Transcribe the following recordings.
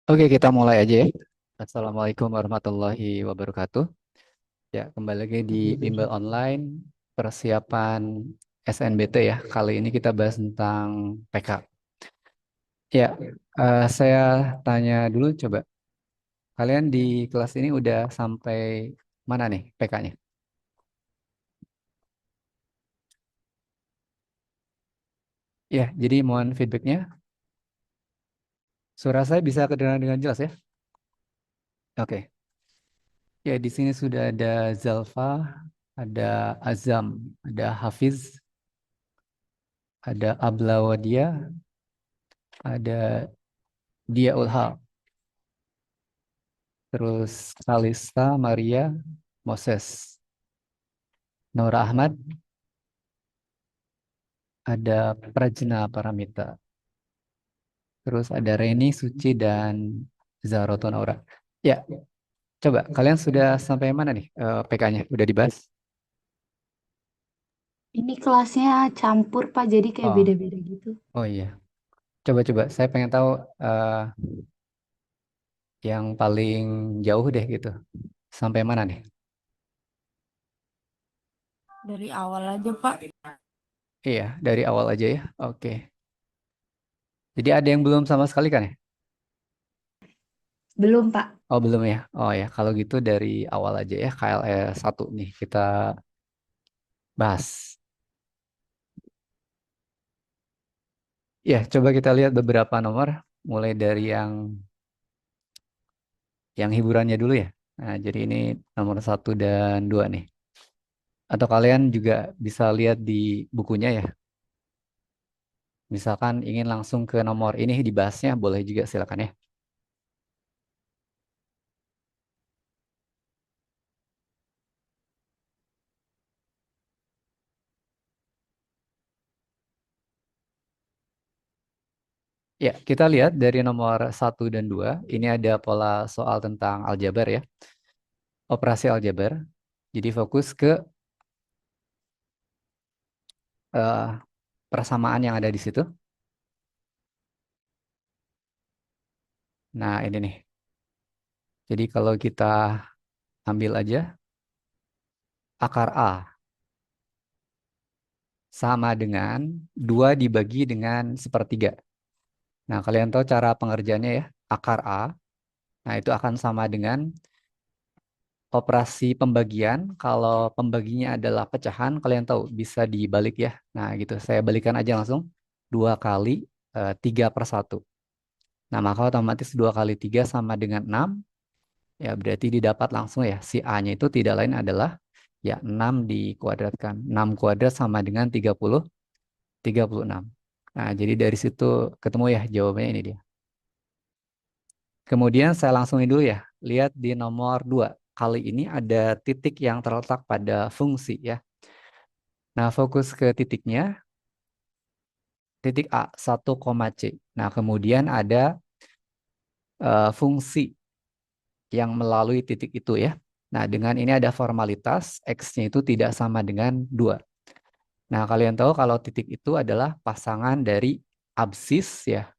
Oke, kita mulai aja ya. Assalamualaikum warahmatullahi wabarakatuh. Ya, kembali lagi di Bimbel Online persiapan SNBT ya. Kali ini kita bahas tentang PK. Ya, saya tanya dulu coba. Kalian di kelas ini udah sampai mana nih PK-nya? Ya, jadi mohon feedbacknya. Suara saya bisa kedengaran dengan jelas ya? Oke. Ya, di sini sudah ada Zalfa, ada Azam, ada Hafiz, ada Ablawadia, ada Dia Ulha, terus Kalista Maria Moses, Nora Ahmad, ada Prajna Paramita, terus ada Reni Suci dan Zaroto Naura. Ya, coba kalian sudah sampai mana nih PK-nya? Udah dibahas? Ini kelasnya campur, Pak, jadi kayak Oh, beda-beda gitu. oh iya. Coba-coba, saya pengen tahu eh, yang paling jauh deh gitu. Sampai mana nih? Dari awal aja, Pak. Iya, dari awal aja ya. Oke. Jadi ada yang belum sama sekali kan ya? Belum, Pak. Oh belum ya. Oh ya, kalau gitu dari awal aja ya KLS 1 nih kita bahas. Ya, coba kita lihat beberapa nomor mulai dari yang hiburannya dulu ya. Nah, jadi ini nomor satu dan dua nih. Atau kalian juga bisa lihat di bukunya ya. Misalkan ingin langsung ke nomor ini dibahasnya, boleh juga silakan ya. Ya, kita lihat dari nomor satu dan dua. Ini ada pola soal tentang aljabar ya. Operasi aljabar. Jadi fokus ke eh, persamaan yang ada di situ. Nah, ini nih. Jadi kalau kita ambil aja akar A sama dengan 2 dibagi dengan sepertiga. Nah, kalian tahu cara pengerjaannya ya. Akar A, nah itu akan sama dengan operasi pembagian. Kalau pembaginya adalah pecahan, kalian tahu bisa dibalik ya. Nah, gitu. Saya balikan aja langsung. 2 kali 3 per 1. Nah, maka otomatis 2 kali 3 sama dengan 6. Ya, berarti didapat langsung ya. Si A-nya itu tidak lain adalah ya 6 dikuadratkan. 6 kuadrat sama dengan 36. Nah, jadi dari situ ketemu ya jawabannya ini dia. Kemudian saya langsungin dulu ya. Lihat di nomor 2. Kali ini ada titik yang terletak pada fungsi ya. Nah, fokus ke titiknya, titik A, 1, C. Nah, kemudian ada fungsi yang melalui titik itu ya. Nah, dengan ini ada formalitas, X-nya itu tidak sama dengan 2. Nah, kalian tahu kalau titik itu adalah pasangan dari absis ya.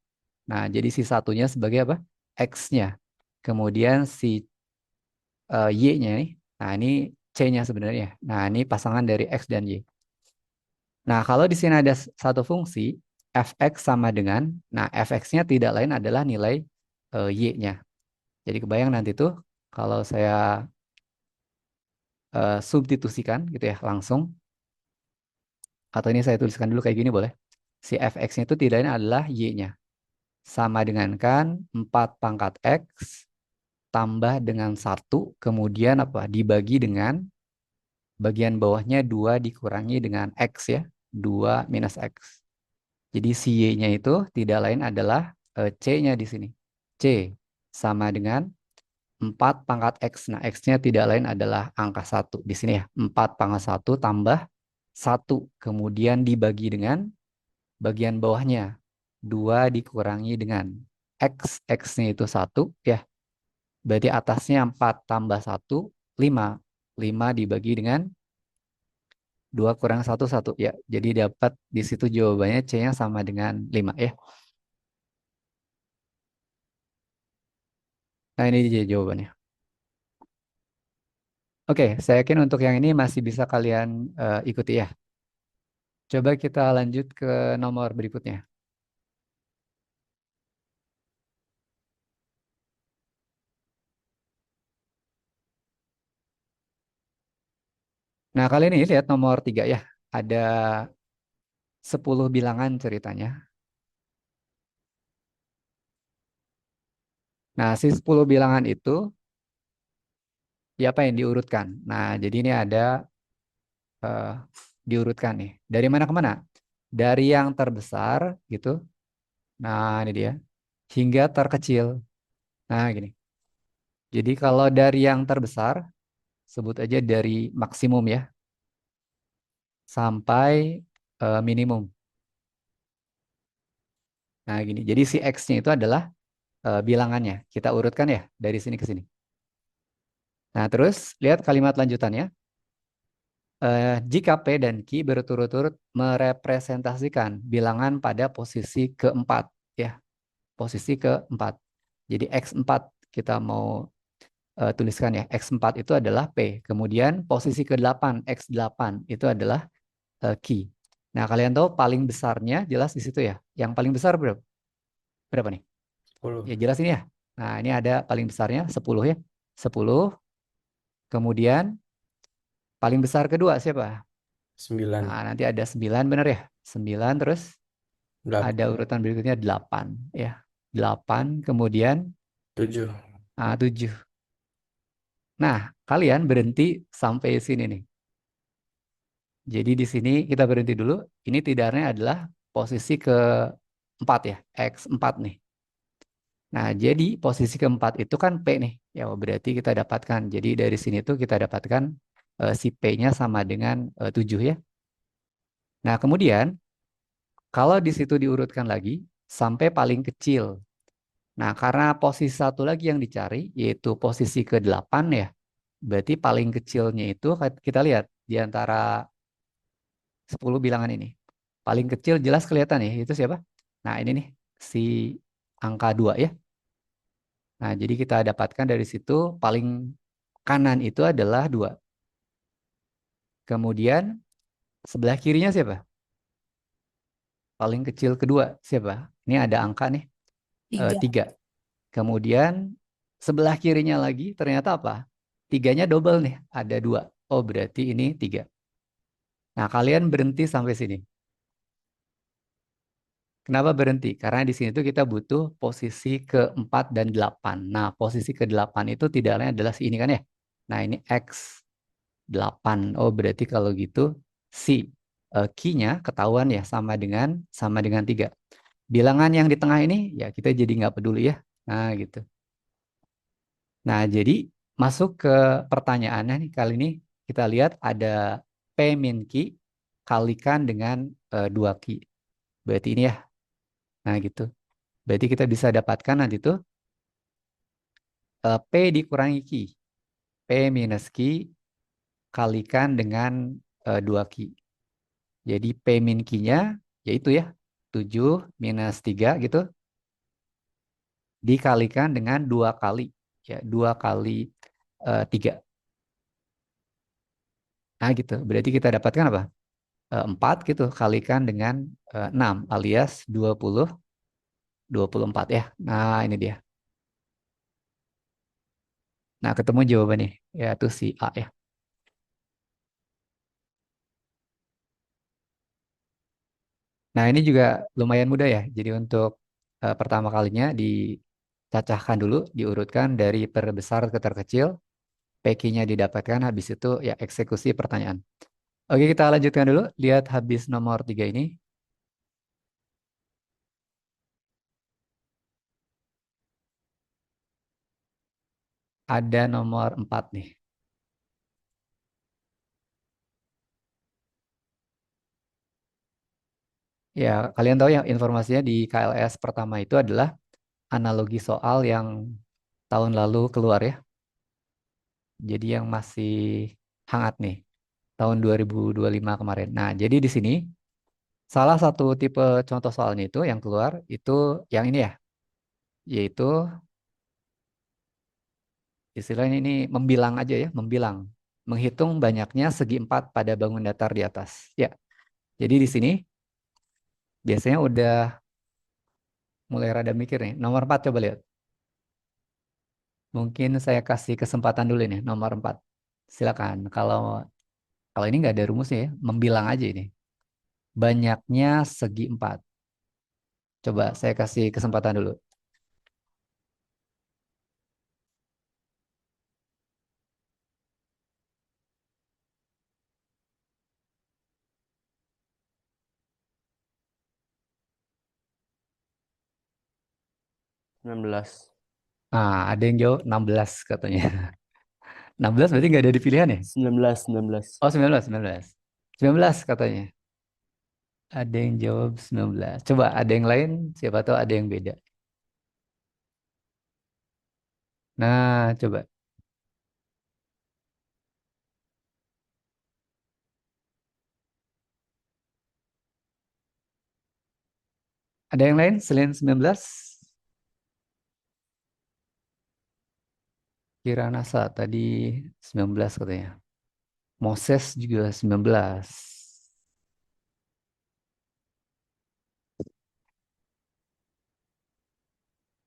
Nah, jadi si satunya sebagai apa? X-nya. Kemudian si Y-nya nih. Nah, ini C-nya sebenarnya. Nah, ini pasangan dari X dan Y. Nah, kalau di sini ada satu fungsi, fx sama dengan, nah, fx-nya tidak lain adalah nilai Y-nya. Jadi kebayang nanti tuh, kalau saya substitusikan gitu ya, langsung, atau ini saya tuliskan dulu kayak gini boleh. Si fx-nya itu tidak lain adalah Y-nya. Sama dengan kan 4 pangkat X tambah dengan 1 kemudian apa? Dibagi dengan bagian bawahnya 2 dikurangi dengan X ya. 2 minus X. Jadi si Y-nya itu tidak lain adalah C-nya di sini. C sama dengan 4 pangkat X. Nah, X-nya tidak lain adalah angka 1 di sini ya. 4 pangkat 1 tambah 1. Kemudian dibagi dengan bagian bawahnya. 2 dikurangi dengan X. X-nya itu 1 ya. Berarti atasnya 4 tambah 1, 5. 5 dibagi dengan 2 kurang 1, 1. Ya, jadi dapat di situ jawabannya C-nya sama dengan 5 ya. Nah, ini dia jawabannya. Oke, saya yakin untuk yang ini masih bisa kalian ikuti ya. Coba kita lanjut ke nomor berikutnya. Nah, kali ini lihat nomor 3 ya. Ada 10 bilangan ceritanya. Nah, si 10 bilangan itu ya apa yang diurutkan. Nah, jadi ini ada eh, diurutkan nih. Dari mana ke mana? Dari yang terbesar gitu. Nah, ini dia. Hingga terkecil. Nah, gini. Jadi kalau dari yang terbesar, sebut aja dari maksimum ya, sampai minimum. Nah, gini. Jadi si X-nya itu adalah bilangannya. Kita urutkan ya dari sini ke sini. Nah, terus lihat kalimat lanjutannya. Jika P dan Q berturut-turut merepresentasikan bilangan pada posisi keempat, ya, posisi keempat. Jadi X4 kita mau tuliskan ya, X4 itu adalah P. Kemudian posisi ke-8, X8 itu adalah Q. Nah, kalian tahu paling besarnya jelas di situ ya. Yang paling besar berapa? Berapa nih? 10. Ya jelas ini ya. Nah, ini ada paling besarnya 10 ya. 10. Kemudian paling besar kedua siapa? 9. Nah, nanti ada 9 benar ya? 9 terus ada 8. urutan berikutnya 8 ya. 8 kemudian 7. 7. Nah, kalian berhenti sampai sini nih. Jadi di sini kita berhenti dulu. Ini tidaknya adalah posisi keempat ya, X4 nih. Nah, jadi posisi keempat itu kan P nih. Ya, berarti kita dapatkan. Jadi dari sini tuh kita dapatkan si P-nya sama dengan 7 ya. Nah, kemudian kalau di situ diurutkan lagi sampai paling kecil. Nah, karena posisi satu lagi yang dicari, yaitu posisi ke-8 ya, berarti paling kecilnya itu kita lihat di antara 10 bilangan ini. Paling kecil jelas kelihatan ya, itu siapa? Nah, ini nih, si angka 2 ya. Nah, jadi kita dapatkan dari situ paling kanan itu adalah 2. Kemudian sebelah kirinya siapa? Paling kecil kedua siapa? Ini ada angka nih, 3. 3. Kemudian sebelah kirinya lagi ternyata apa? Tiganya double nih, ada 2. Oh, berarti ini 3. Nah, kalian berhenti sampai sini. Kenapa berhenti? Karena di sini tuh kita butuh posisi ke-4 dan 8. Nah, posisi ke-8 itu tidak lain adalah si ini kan ya. Nah, ini X8. Oh, berarti kalau gitu si key-nya ketahuan ya sama dengan 3. Bilangan yang di tengah ini ya kita jadi nggak peduli ya. Nah, gitu. Nah, jadi masuk ke pertanyaannya nih kali ini kita lihat ada P min Q kalikan dengan 2 Q. Berarti ini ya. Nah, gitu. Berarti kita bisa dapatkan nanti tuh P dikurangi Q. P minus Q kalikan dengan 2 Q. Jadi P min Q-nya yaitu ya 7 minus 3 gitu dikalikan dengan 2 kali. Ya, 2 kali 3. Nah, gitu. Berarti kita dapatkan apa? 4 gitu kalikan dengan 6 alias 24 ya. Nah, ini dia. Nah, ketemu jawabannya yaitu si A ya. Nah, ini juga lumayan mudah ya. Jadi untuk pertama kalinya dicacahkan dulu, diurutkan dari terbesar ke terkecil, PQ-nya didapatkan, habis itu ya eksekusi pertanyaan. Oke, kita lanjutkan dulu. Lihat habis nomor 3 ini. Ada nomor 4 nih. Ya, kalian tahu ya informasinya di KLS pertama itu adalah analogi soal yang tahun lalu keluar ya. Jadi yang masih hangat nih, tahun 2025 kemarin. Nah, jadi di sini salah satu tipe contoh soalnya itu yang keluar itu yang ini ya, yaitu Istilahnya ini membilang aja ya, membilang. Menghitung banyaknya segi empat pada bangun datar di atas. Ya, jadi di sini biasanya udah mulai rada mikir nih. Nomor 4 coba lihat. Mungkin saya kasih kesempatan dulu nih, nomor 4. Silakan. Kalau ini nggak ada rumusnya ya, membilang aja ini. Banyaknya segi empat. Coba saya kasih kesempatan dulu. 19. Ah, ada yang jawab 16 katanya. 16 berarti nggak ada di pilihan ya? 19, 19. Oh, 19, 19. 19 katanya. Ada yang jawab 19. Coba ada yang lain, siapa tahu ada yang beda. Nah, coba. Ada yang lain selain 19? Kiranasa tadi 19 katanya. Moses juga 19.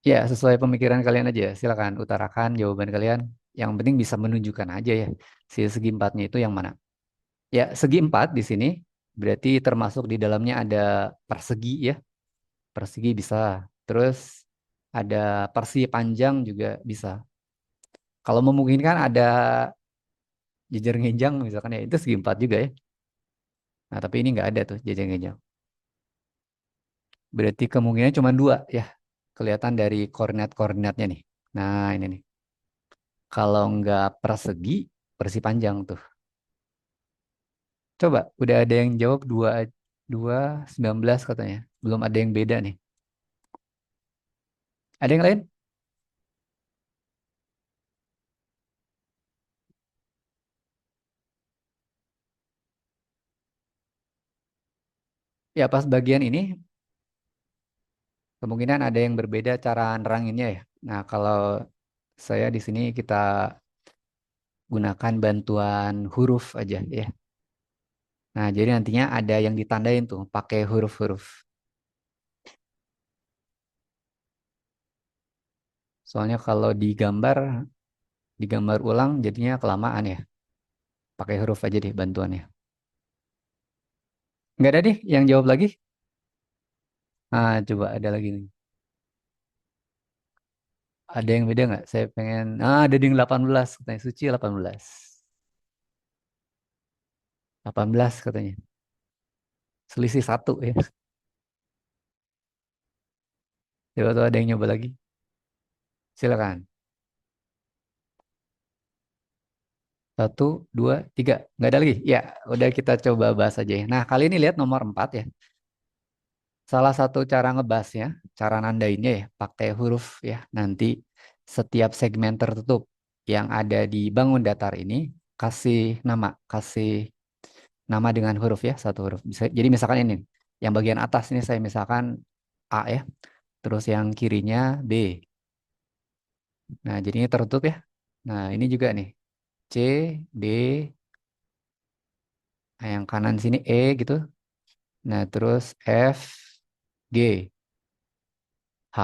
Ya, sesuai pemikiran kalian aja. Silakan utarakan jawaban kalian. Yang penting bisa menunjukkan aja ya. Si segi empatnya itu yang mana. Ya, segi empat di sini berarti termasuk di dalamnya ada persegi ya. Persegi bisa. Terus ada persegi panjang juga bisa. Kalau memungkinkan ada jejer ngenjang misalkan ya itu segi empat juga ya. Nah, tapi ini nggak ada tuh jejer ngenjang. Berarti kemungkinan cuma dua ya. Kelihatan dari koordinat-koordinatnya nih. Nah, ini nih. Kalau nggak persegi, persegi panjang tuh. Coba, udah ada yang jawab 19 katanya. Belum ada yang beda nih. Ada yang lain? Ya, pas bagian ini kemungkinan ada yang berbeda cara neranginnya ya. Nah, kalau saya di sini kita gunakan bantuan huruf aja ya. Nah, jadi nantinya ada yang ditandain tuh pakai huruf-huruf. Soalnya kalau digambar ulang jadinya kelamaan ya. Pakai huruf aja deh bantuannya. Nggak ada nih yang jawab lagi? Nah, coba ada lagi nih. Ada yang beda nggak? Saya pengen, ada yang 18 katanya. Suci 18. 18 katanya. Selisih satu ya. Coba tuh ada yang nyoba lagi. Silakan. Satu, dua, tiga. Nggak ada lagi? Ya, udah kita coba bahas aja ya. Nah, kali ini lihat nomor 4 ya. Salah satu cara ngebahasnya, cara nandainnya ya, pakai huruf ya. Nanti setiap segmen tertutup yang ada di bangun datar ini, kasih nama dengan huruf ya, satu huruf. Jadi misalkan ini, yang bagian atas ini saya misalkan A ya, terus yang kirinya B. Nah, jadinya tertutup ya. Nah, ini juga nih, C, B, nah yang kanan sini E gitu. Nah, terus F, G, H,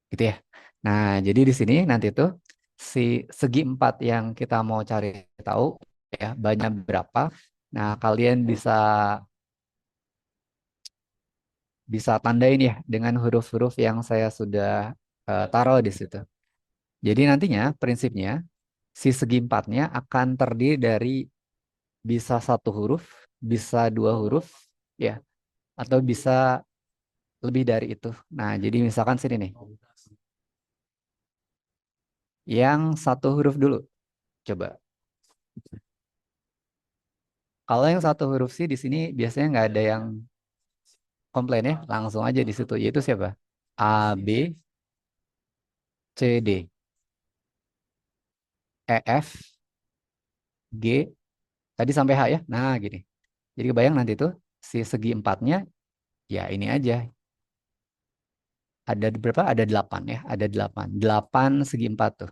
gitu ya. Nah, jadi di sini nanti tuh si segi empat yang kita mau cari tahu ya, banyak berapa. Nah, kalian bisa bisa tandain ya dengan huruf-huruf yang saya sudah taruh di situ. Jadi nantinya prinsipnya si segi empatnya akan terdiri dari bisa satu huruf, bisa dua huruf, ya, atau bisa lebih dari itu. Nah, jadi misalkan sini nih, yang satu huruf dulu, coba. Kalau yang satu huruf sih di sini biasanya nggak ada yang komplain ya, langsung aja di situ. Yaitu siapa? A, B, C, D, E, F, G, tadi sampai H ya. Nah, gini. Jadi kebayang nanti tuh si segi empatnya, ya ini aja. Ada berapa? Ada 8 ya. Ada 8. 8 segi 4 tuh.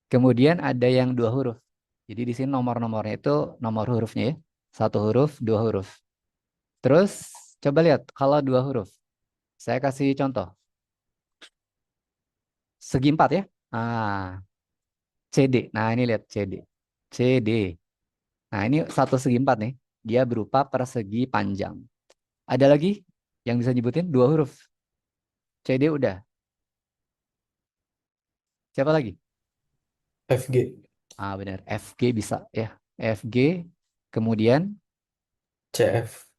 Kemudian ada yang dua huruf. Jadi di sini nomor-nomornya itu nomor hurufnya ya. Satu huruf, dua huruf. Terus coba lihat kalau dua huruf. Saya kasih contoh. Segi empat ya. Ah, CD. Nah ini lihat CD. CD. Nah ini satu segi empat nih. Dia berupa persegi panjang. Ada lagi yang bisa nyebutin dua huruf. CD udah. Siapa lagi? FG. Ah benar. FG bisa ya. FG. Kemudian CF.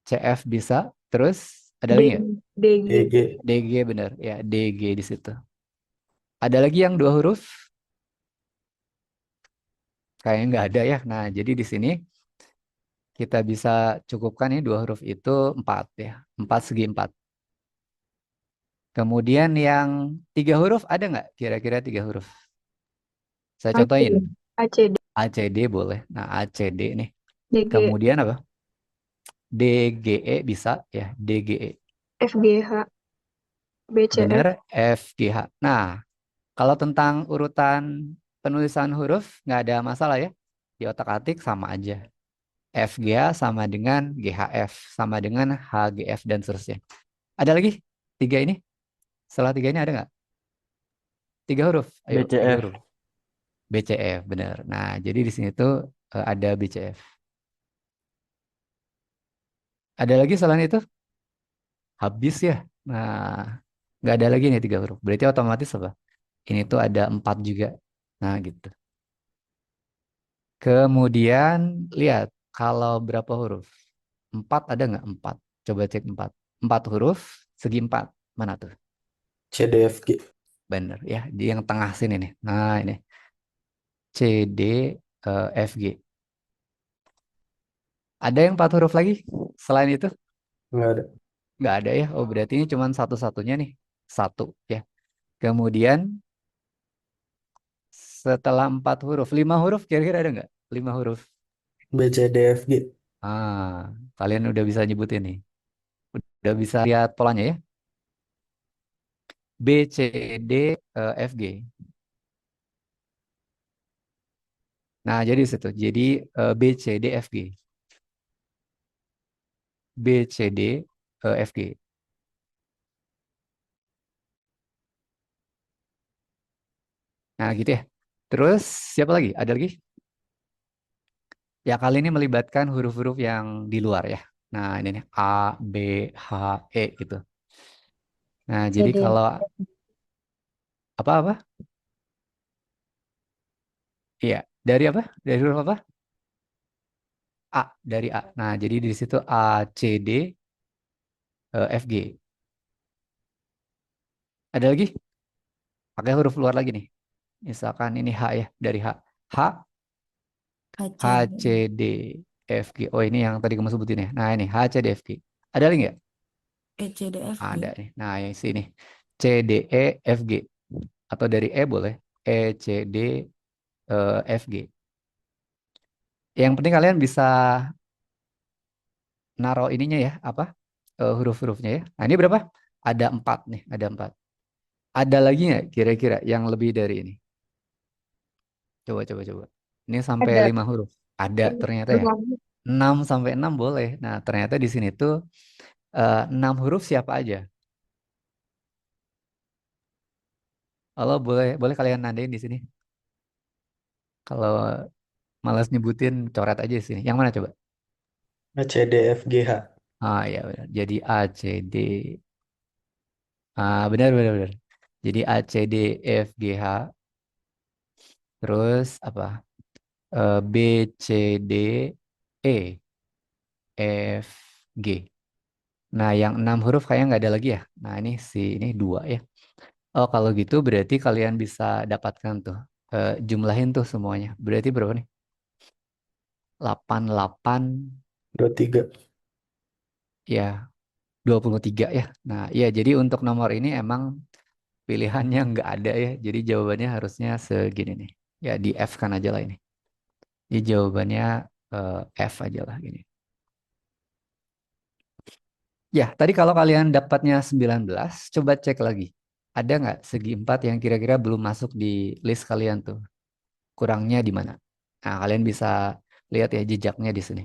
CF bisa. Terus ada lagi nggak? DG. DG. DG. DG benar. Ya DG di situ. Ada lagi yang dua huruf? Kayaknya nggak ada ya. Nah jadi di sini kita bisa cukupkan nih dua huruf itu empat ya. Empat segi empat. Kemudian yang tiga huruf ada nggak? Kira-kira tiga huruf. Saya AC. contohin. ACD. ACD boleh. Nah ACD nih. DG. Kemudian apa? DGE bisa ya. DGE. FGH. Benar. BCF. FGH. Nah kalau tentang urutan penulisan huruf nggak ada masalah ya. Di otak-atik sama aja. FGH sama dengan GHF. Sama dengan HGF dan seterusnya. Ada lagi? Tiga ini? Setelah tiga ini ada nggak? Tiga huruf. Ayo, tiga BCF. huruf. BCF, benar. Nah, jadi di sini tuh ada BCF. Ada lagi selain itu? Habis ya. Nah, nggak ada lagi nih tiga huruf. Berarti otomatis apa? Ini tuh ada empat juga. Nah, gitu. Kemudian lihat kalau berapa huruf? Empat ada nggak? Empat. Coba cek empat. Empat huruf segi empat. Mana tuh? CDFG. Bener ya. Di yang tengah sini nih. Nah, ini. C, D, F, G. Ada yang empat huruf lagi? Selain itu? Nggak ada. Nggak ada ya. Oh, berarti ini cuma satu-satunya nih. Satu ya. Kemudian setelah empat huruf, lima huruf kira-kira ada nggak? Lima huruf. BCDFG. Ah, kalian udah bisa nyebutin nih. Udah bisa lihat polanya ya. B, C, D, F, G. Nah, jadi situ. Jadi B, C, D, F, G. B, C, D, F, G. Nah, gitu ya. Terus siapa lagi? Ada lagi? Ya, kali ini melibatkan huruf-huruf yang di luar ya. Nah, ini nih A, B, H, E gitu. Nah, jadi CD. kalau apa-apa? Iya, dari apa? Dari huruf apa? A, dari A. Nah, jadi di situ A, C, D, F, G. Ada lagi? Pakai huruf luar lagi nih. Misalkan ini H ya, dari H. H, H, C, ACD. D, F, G. Oh, ini yang tadi kamu sebutin ya. Nah, ini H, C, D, F, G. Ada lagi nggak? Ada ECDFG. nih. Nah, yang sini. C, D, E, F, G. Atau dari E boleh. E, C, D, F, G. Yang penting kalian bisa naruh ininya ya, apa? Huruf-hurufnya ya. Nah, ini berapa? Ada empat nih, ada empat. Ada lagi nggak kira-kira yang lebih dari ini? Coba, coba, coba. Ini sampai Ada. lima huruf. Ada ternyata ya. Enam. 6 sampai 6 boleh. Nah, ternyata di sini tuh 6 huruf siapa aja? Kalau boleh boleh kalian nandain di sini. Kalau malas nyebutin coret aja di sini. Yang mana coba? ACDFGH. Ah ya benar. Jadi A C D. Ah benar benar benar. Jadi A C D F G H. Terus apa? B C D E F G. Nah, yang 6 huruf kayaknya nggak ada lagi ya. Nah, ini dua ya. Oh, kalau gitu berarti kalian bisa dapatkan tuh. Jumlahin tuh semuanya. Berarti berapa nih? 88 23. ya 23 ya. Nah, iya jadi untuk nomor ini emang pilihannya nggak ada ya. Jadi jawabannya harusnya segini nih. Ya di F kan aja lah ini. Jadi jawabannya F aja lah gini. Ya, tadi kalau kalian dapatnya 19, coba cek lagi. Ada nggak segi 4 yang kira-kira belum masuk di list kalian tuh? kurangnya di mana. Nah, kalian bisa lihat ya jejaknya di sini.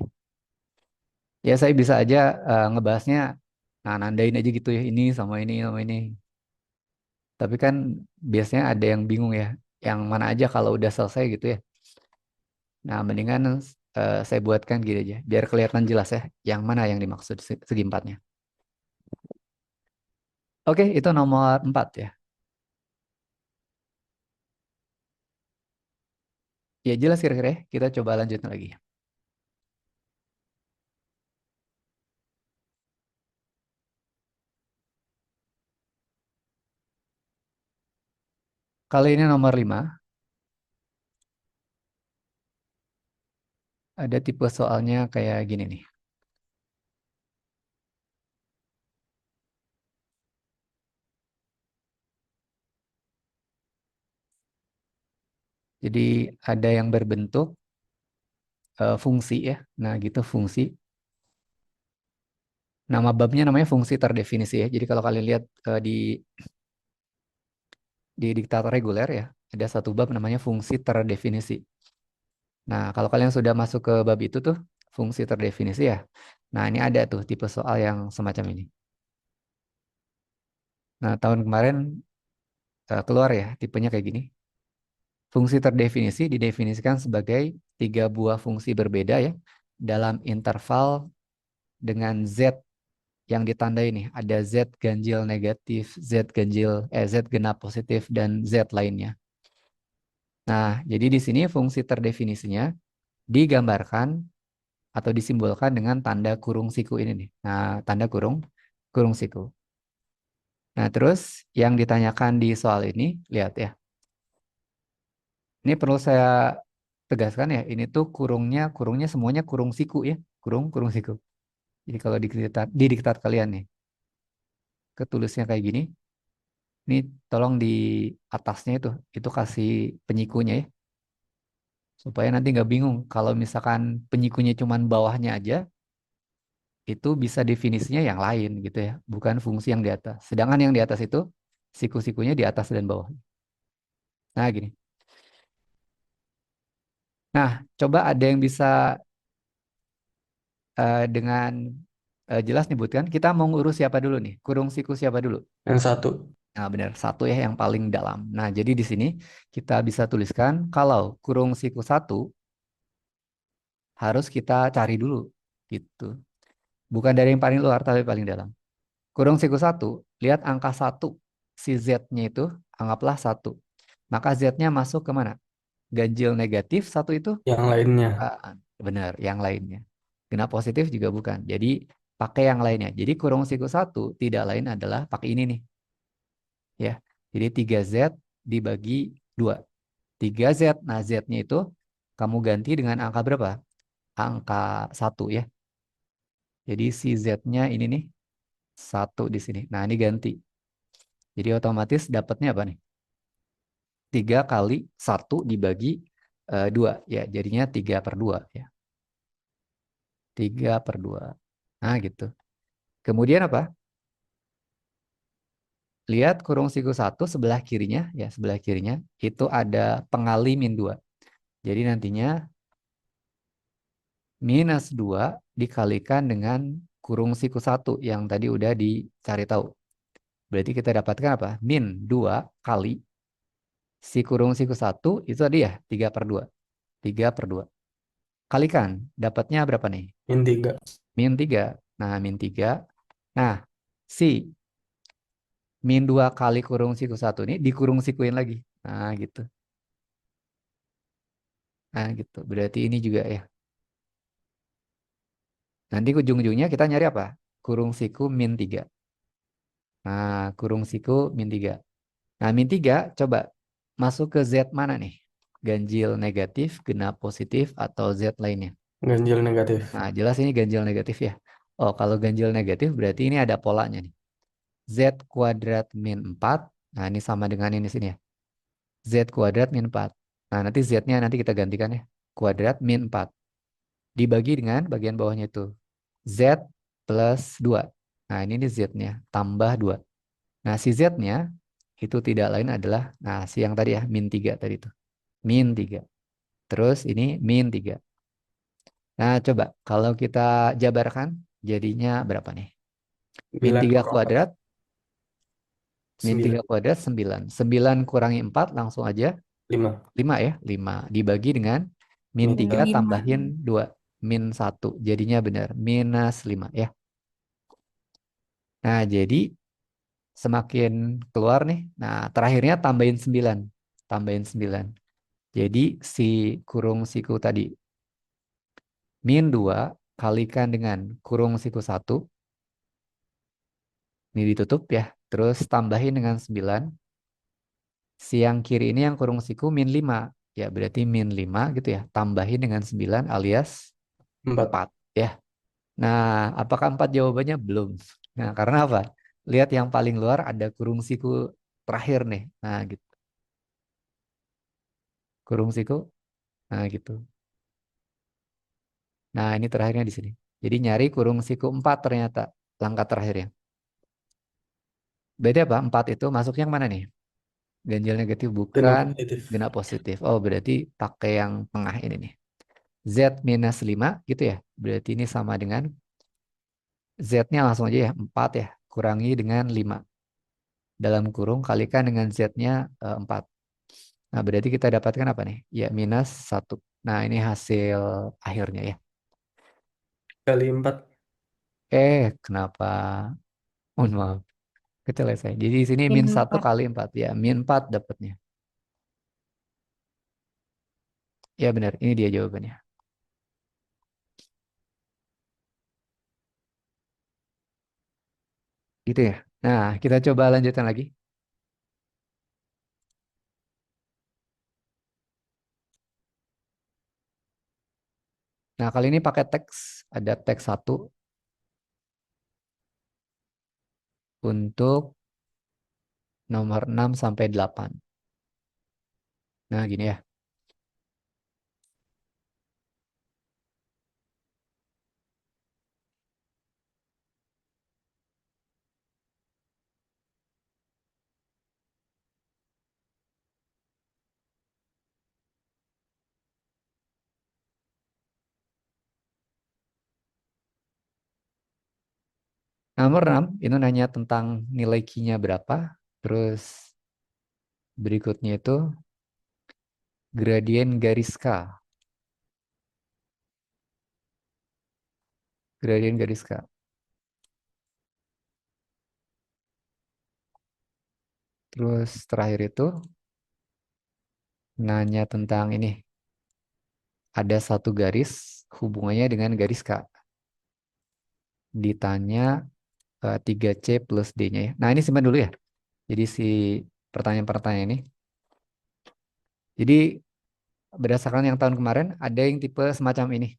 Ya, saya bisa aja ngebahasnya, nah nandain aja gitu ya, ini sama ini sama ini. Tapi kan biasanya ada yang bingung ya, yang mana aja kalau udah selesai gitu ya. Nah, mendingan saya buatkan gini aja, biar kelihatan jelas ya, yang mana yang dimaksud segi empatnya. Oke, itu nomor 4 ya. Ya jelas kira-kira ya. Kita coba lanjutin lagi. Kali ini nomor 5, ada tipe soalnya kayak gini nih. Jadi ada yang berbentuk fungsi ya. Nah gitu fungsi. Nama babnya namanya fungsi terdefinisi ya. Jadi kalau kalian lihat di diktator reguler ya, ada satu bab namanya fungsi terdefinisi. Nah kalau kalian sudah masuk ke bab itu tuh, fungsi terdefinisi ya. Nah ini ada tuh tipe soal yang semacam ini. Nah tahun kemarin keluar ya tipenya kayak gini. Fungsi terdefinisi didefinisikan sebagai tiga buah fungsi berbeda ya dalam interval dengan Z yang ditandai nih. Ada Z ganjil negatif, Z genap positif, dan Z lainnya. Nah, jadi di sini fungsi terdefinisinya digambarkan atau disimbolkan dengan tanda kurung siku ini nih. Nah, tanda kurung siku. Nah, terus yang ditanyakan di soal ini, lihat ya. Ini perlu saya tegaskan ya, ini tuh kurungnya semuanya kurung siku ya, kurung siku. Jadi kalau di diktat kalian nih, ketulisnya kayak gini, ini tolong di atasnya itu kasih penyikunya ya, supaya nanti nggak bingung. Kalau misalkan penyikunya cuman bawahnya aja, itu bisa definisinya yang lain gitu ya, bukan fungsi yang di atas. Sedangkan yang di atas itu siku-sikunya di atas dan bawah. Nah gini. Nah, coba ada yang bisa dengan jelas nyebutkan kita mau ngurus siapa dulu nih? Kurung siku siapa dulu? Yang satu. Nah, benar, satu ya yang paling dalam. Nah, jadi di sini kita bisa tuliskan kalau kurung siku satu harus kita cari dulu gitu. Bukan dari yang paling luar tapi paling dalam. Kurung siku satu, lihat angka satu, si Z-nya itu anggaplah satu. Maka Z-nya masuk ke mana? Ganjil negatif satu itu Yang lainnya. benar, yang lainnya. Genap positif juga bukan. Jadi pakai yang lainnya. Jadi kurung siku satu tidak lain adalah pakai ini nih. Ya. Jadi 3Z dibagi 2. 3Z. Nah, Z-nya itu kamu ganti dengan angka berapa? Angka satu ya. Jadi si Z-nya ini nih, satu di sini. Nah, ini ganti. Jadi otomatis dapatnya apa nih? 3 kali 1 dibagi 2. Ya, jadinya 3 per 2 ya. 3 per 2. Nah, gitu. Kemudian apa? Lihat kurung siku satu sebelah kirinya, ya sebelah kirinya, itu ada pengali min 2. Jadi nantinya minus 2 dikalikan dengan kurung siku satu yang tadi udah dicari tahu. Berarti kita dapatkan apa? Min 2 kali si kurung siku satu itu tadi ya 3 per 2. 3 per 2. Kalikan, dapatnya berapa nih? Min 3. Min 3. Nah, min 3. Nah, si min 2 kali kurung siku satu ini dikurung sikuin lagi. Nah, gitu. Nah, gitu. Berarti ini juga ya. Nanti ujung-ujungnya kita nyari apa? Kurung siku min 3. Nah, kurung siku min 3. Nah, min 3 coba masuk ke Z mana nih? Ganjil negatif, genap positif, atau Z lainnya? Ganjil negatif. Nah, jelas ini ganjil negatif ya. Oh, kalau ganjil negatif berarti ini ada polanya nih. Z kuadrat min 4. Nah, ini sama dengan ini sini ya. Z kuadrat min 4. Nah, nanti Z-nya nanti kita gantikan ya. Kuadrat min 4. Dibagi dengan bagian bawahnya itu. Z plus 2. Nah, ini nih Z-nya. Tambah 2. Nah, si Z-nya itu tidak lain adalah, nah si yang tadi ya, min 3 tadi itu. Min 3. Terus ini min 3. Nah, coba kalau kita jabarkan jadinya berapa nih? Min 9 3 kurang 4. kuadrat, min 3 9. kuadrat 9. 9 kurangi 4 langsung aja 5. 5 ya. 5 dibagi dengan min Min 3 Min 5. tambahin 2. Min 1. Jadinya benar. Minus 5 ya. Nah, jadi semakin keluar nih. Nah, terakhirnya tambahin 9. Tambahin 9. Jadi si kurung siku tadi min 2 kalikan dengan kurung siku 1. Ini ditutup ya. Terus tambahin dengan 9. Si yang kiri ini yang kurung siku min 5. Ya, berarti min 5 gitu ya. Tambahin dengan 9 alias 4. 4 ya. Nah, apakah 4 jawabannya? Belum. Nah, karena apa? Lihat yang paling luar ada kurung siku terakhir nih. Nah, gitu. Kurung siku. Nah, gitu. Nah, ini terakhirnya di sini. Jadi nyari kurung siku 4 ternyata langkah terakhirnya. Berarti apa? 4 itu masuk yang mana nih? Ganjil negatif Genap bukan positif. genap positif. Oh, berarti pakai yang tengah ini nih. Z minus 5 gitu ya. Berarti ini sama dengan Z-nya langsung aja ya. 4 ya. Kurangi dengan 5. Dalam kurung kalikan dengan Z-nya 4. Nah, berarti kita dapatkan apa nih? Ya, minus 1. Nah, ini hasil akhirnya ya. Kali 4. Kenapa? Mohon maaf. Kecil ya saya. Jadi di sini min Min 1 4. kali 4. Ya, min 4 dapatnya. Ya benar, ini dia jawabannya. Gitu ya. Nah, kita coba lanjutkan lagi. Nah, kali ini pakai teks. Ada teks 1 untuk nomor 6 sampai 8. Nah, gini ya. Nomor 6 itu nanya tentang nilai Q-nya berapa. Terus berikutnya itu gradien garis K. Gradien garis K. Terus terakhir itu nanya tentang ini. Ada satu garis hubungannya dengan garis K. Ditanya 3C plus D-nya ya. Nah, ini simpan dulu ya. Jadi si pertanyaan-pertanyaan ini. Jadi berdasarkan yang tahun kemarin ada yang tipe semacam ini.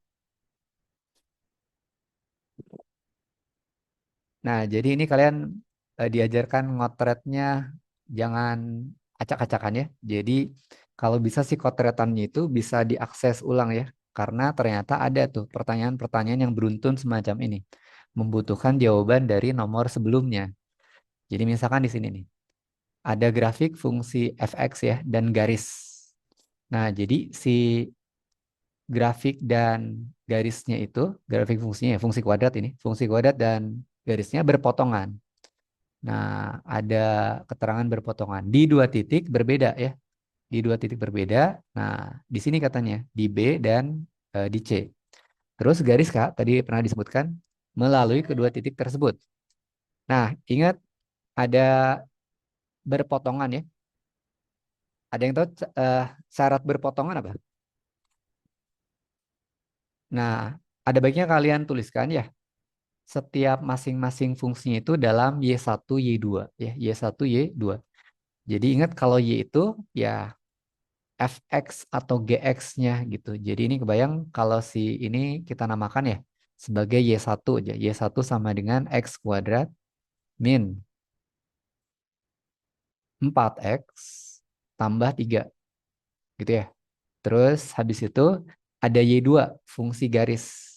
Nah, jadi ini kalian diajarkan ngotretnya jangan acak-acakan ya. Jadi kalau bisa sih kotretannya itu bisa diakses ulang ya. Karena ternyata ada tuh pertanyaan-pertanyaan yang beruntun semacam ini. Membutuhkan jawaban dari nomor sebelumnya. Jadi misalkan di sini nih. Ada grafik fungsi fx ya dan garis. Nah, jadi si grafik dan garisnya itu, grafik fungsinya, fungsi kuadrat ini, fungsi kuadrat dan garisnya berpotongan. Nah, ada keterangan berpotongan di dua titik berbeda ya, di dua titik berbeda. Nah, di sini katanya di B dan di C. Terus garis Kak tadi pernah disebutkan melalui kedua titik tersebut. Nah, ingat ada berpotongan ya. Ada yang tahu syarat berpotongan apa? Nah, ada baiknya kalian tuliskan ya setiap masing-masing fungsinya itu dalam Y1, Y2 ya, Y1, Y2. Jadi ingat kalau Y itu ya fx atau gx-nya gitu. Jadi ini kebayang kalau si ini kita namakan ya sebagai Y1 aja. Y1 sama dengan x kuadrat min 4x tambah 3 gitu ya. Terus habis itu ada Y2 fungsi garis.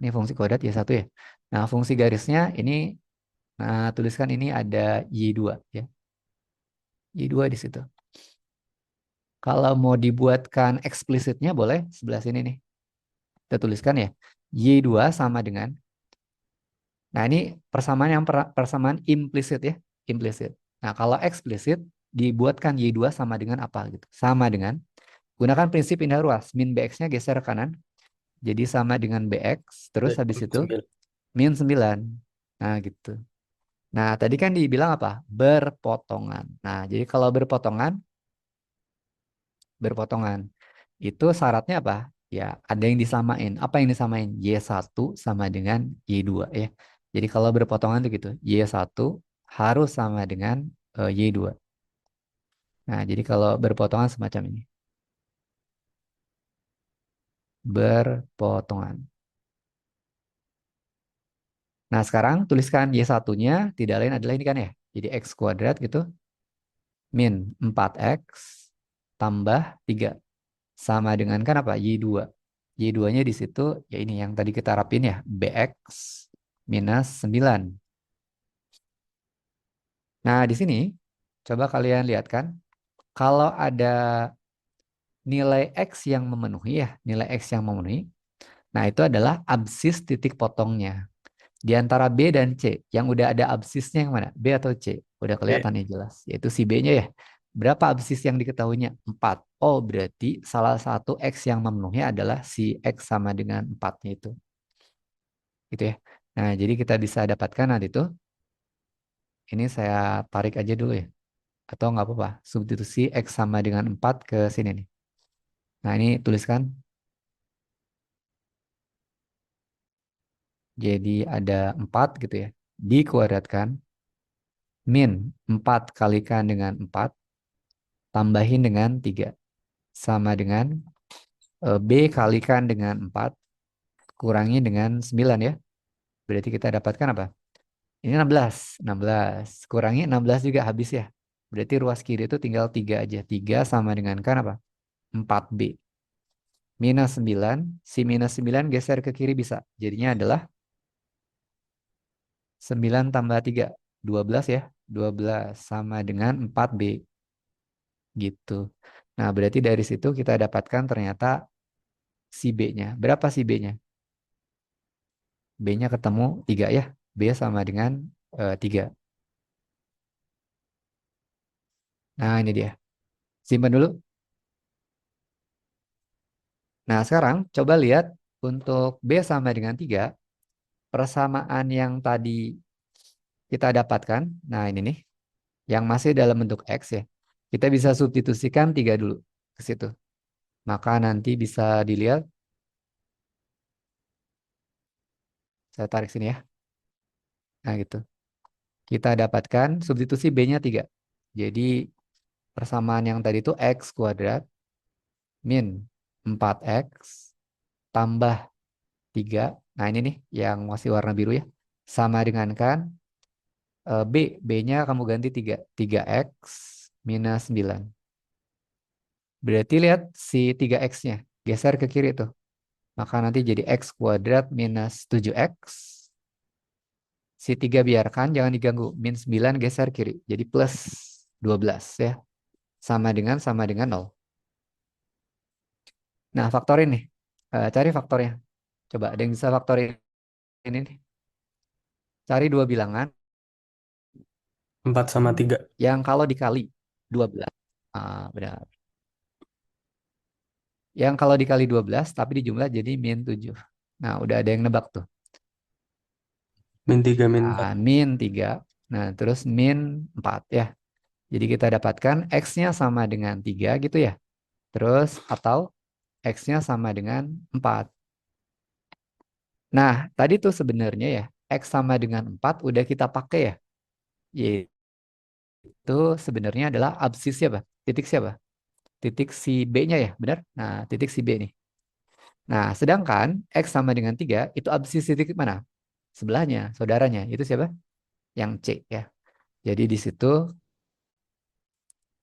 Ini fungsi kuadrat Y1 ya. Nah, fungsi garisnya ini tuliskan ini ada Y2 ya. Y2 di situ. Kalau mau dibuatkan eksplisitnya boleh sebelah sini nih. Kita tuliskan ya. Y2 sama dengan. Nah, ini persamaan yang persamaan implisit ya. Implisit. Nah, kalau eksplisit dibuatkan Y2 sama dengan apa gitu. Sama dengan gunakan prinsip indah ruas. Min BX-nya geser ke kanan. Jadi sama dengan BX. Terus habis itu 9. min 9. Nah, gitu. Nah, tadi kan dibilang apa? Berpotongan. Nah, jadi kalau berpotongan. Itu syaratnya apa? Ya, ada yang disamain. Apa yang disamain? Y1 sama dengan Y2 ya. Jadi kalau berpotongan itu gitu. Y1 harus sama dengan Y2. Nah, jadi kalau berpotongan semacam ini. Berpotongan. Nah, sekarang tuliskan Y1-nya tidak lain adalah ini kan ya. Jadi X kuadrat gitu. Min 4X tambah 3. Sama dengan kan apa? Y2. Y2-nya di situ ya ini yang tadi kita rapin ya, BX minus 9. Nah, di sini coba kalian lihat kan, kalau ada nilai X yang memenuhi ya, nilai X yang memenuhi, nah itu adalah absis titik potongnya. Di antara B dan C, yang udah ada absisnya yang mana? B atau C? Udah B. kelihatan ya jelas, yaitu si B-nya ya. Berapa absis yang diketahuinya? 4. Oh, berarti salah satu X yang memenuhi adalah si X sama dengan 4-nya itu. Gitu ya. Nah, jadi kita bisa dapatkan nanti itu. Ini saya tarik aja dulu ya. Atau nggak apa-apa. Substitusi X sama dengan 4 ke sini nih. Nah, ini tuliskan. Jadi ada 4 gitu ya. Dikuadratkan. Min 4 kalikan dengan 4. Tambahin dengan 3. Sama dengan B kalikan dengan 4. Kurangi dengan 9 ya. Berarti kita dapatkan apa? Ini 16. 16. Kurangi 16 juga habis ya. Berarti ruas kiri itu tinggal 3 aja. 3 sama dengan kan apa? 4B. Minus 9. Si minus 9 geser ke kiri bisa. Jadinya adalah 9 tambah 3. 12 ya. 12 sama dengan 4B. Gitu. Nah, berarti dari situ kita dapatkan ternyata si B-nya. Berapa si B-nya? B-nya ketemu 3 ya. B sama dengan 3. Nah, ini dia. Simpan dulu. Nah, sekarang coba lihat untuk B sama dengan 3. Persamaan yang tadi kita dapatkan. Nah, ini nih. Yang masih dalam bentuk X ya. Kita bisa substitusikan 3 dulu ke situ. Maka nanti bisa dilihat. Saya tarik sini ya. Nah, gitu. Kita dapatkan substitusi B-nya 3. Jadi persamaan yang tadi itu X kuadrat min 4X tambah 3. Nah, ini nih yang masih warna biru ya. Sama dengan kan B. B-nya kamu ganti 3. 3X minus 9. Berarti lihat si 3X-nya. Geser ke kiri tuh. Maka nanti jadi X kuadrat minus 7X. Si 3 biarkan, jangan diganggu. Min 9 geser kiri. Jadi plus 12 ya. Sama dengan 0. Nah, faktorin nih. Cari faktornya. Coba ada yang bisa faktorin ini nih. Cari dua bilangan 4 sama 3. yang kalau dikali 12. Benar. Yang kalau dikali 12 tapi dijumlah jadi min 7. Nah, udah ada yang nebak tuh. Min 3, min 4. Min 3. Nah, terus min 4 ya. Jadi kita dapatkan X-nya sama dengan 3 gitu ya. Terus atau X-nya sama dengan 4. Nah, tadi tuh sebenarnya ya, X sama dengan 4 udah kita pakai ya. Yaitu sebenarnya adalah absis siapa? Titik siapa? Titik si B-nya ya, benar? Nah, titik si B nih. Nah, sedangkan X sama dengan 3 itu absis titik mana? Sebelahnya, saudaranya. Itu siapa? Yang C ya. Jadi di situ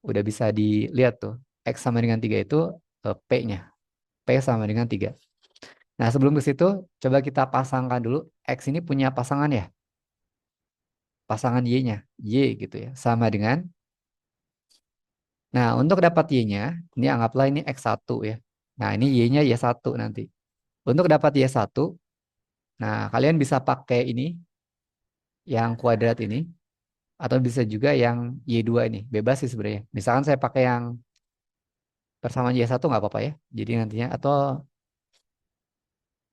udah bisa dilihat tuh. X sama dengan 3 itu P-nya. P sama dengan 3. Nah, sebelum ke situ, coba kita pasangkan dulu. X ini punya pasangan ya. Pasangan Y-nya. Y gitu ya. Sama dengan Nah, untuk dapat Y-nya, ini anggaplah ini X1 ya. Nah, ini Y-nya Y1 nanti. Untuk dapat Y1, nah kalian bisa pakai ini, yang kuadrat ini, atau bisa juga yang Y2 ini. Bebas sih sebenarnya. Misalkan saya pakai yang persamaan Y1 nggak apa-apa ya. Jadi nantinya, atau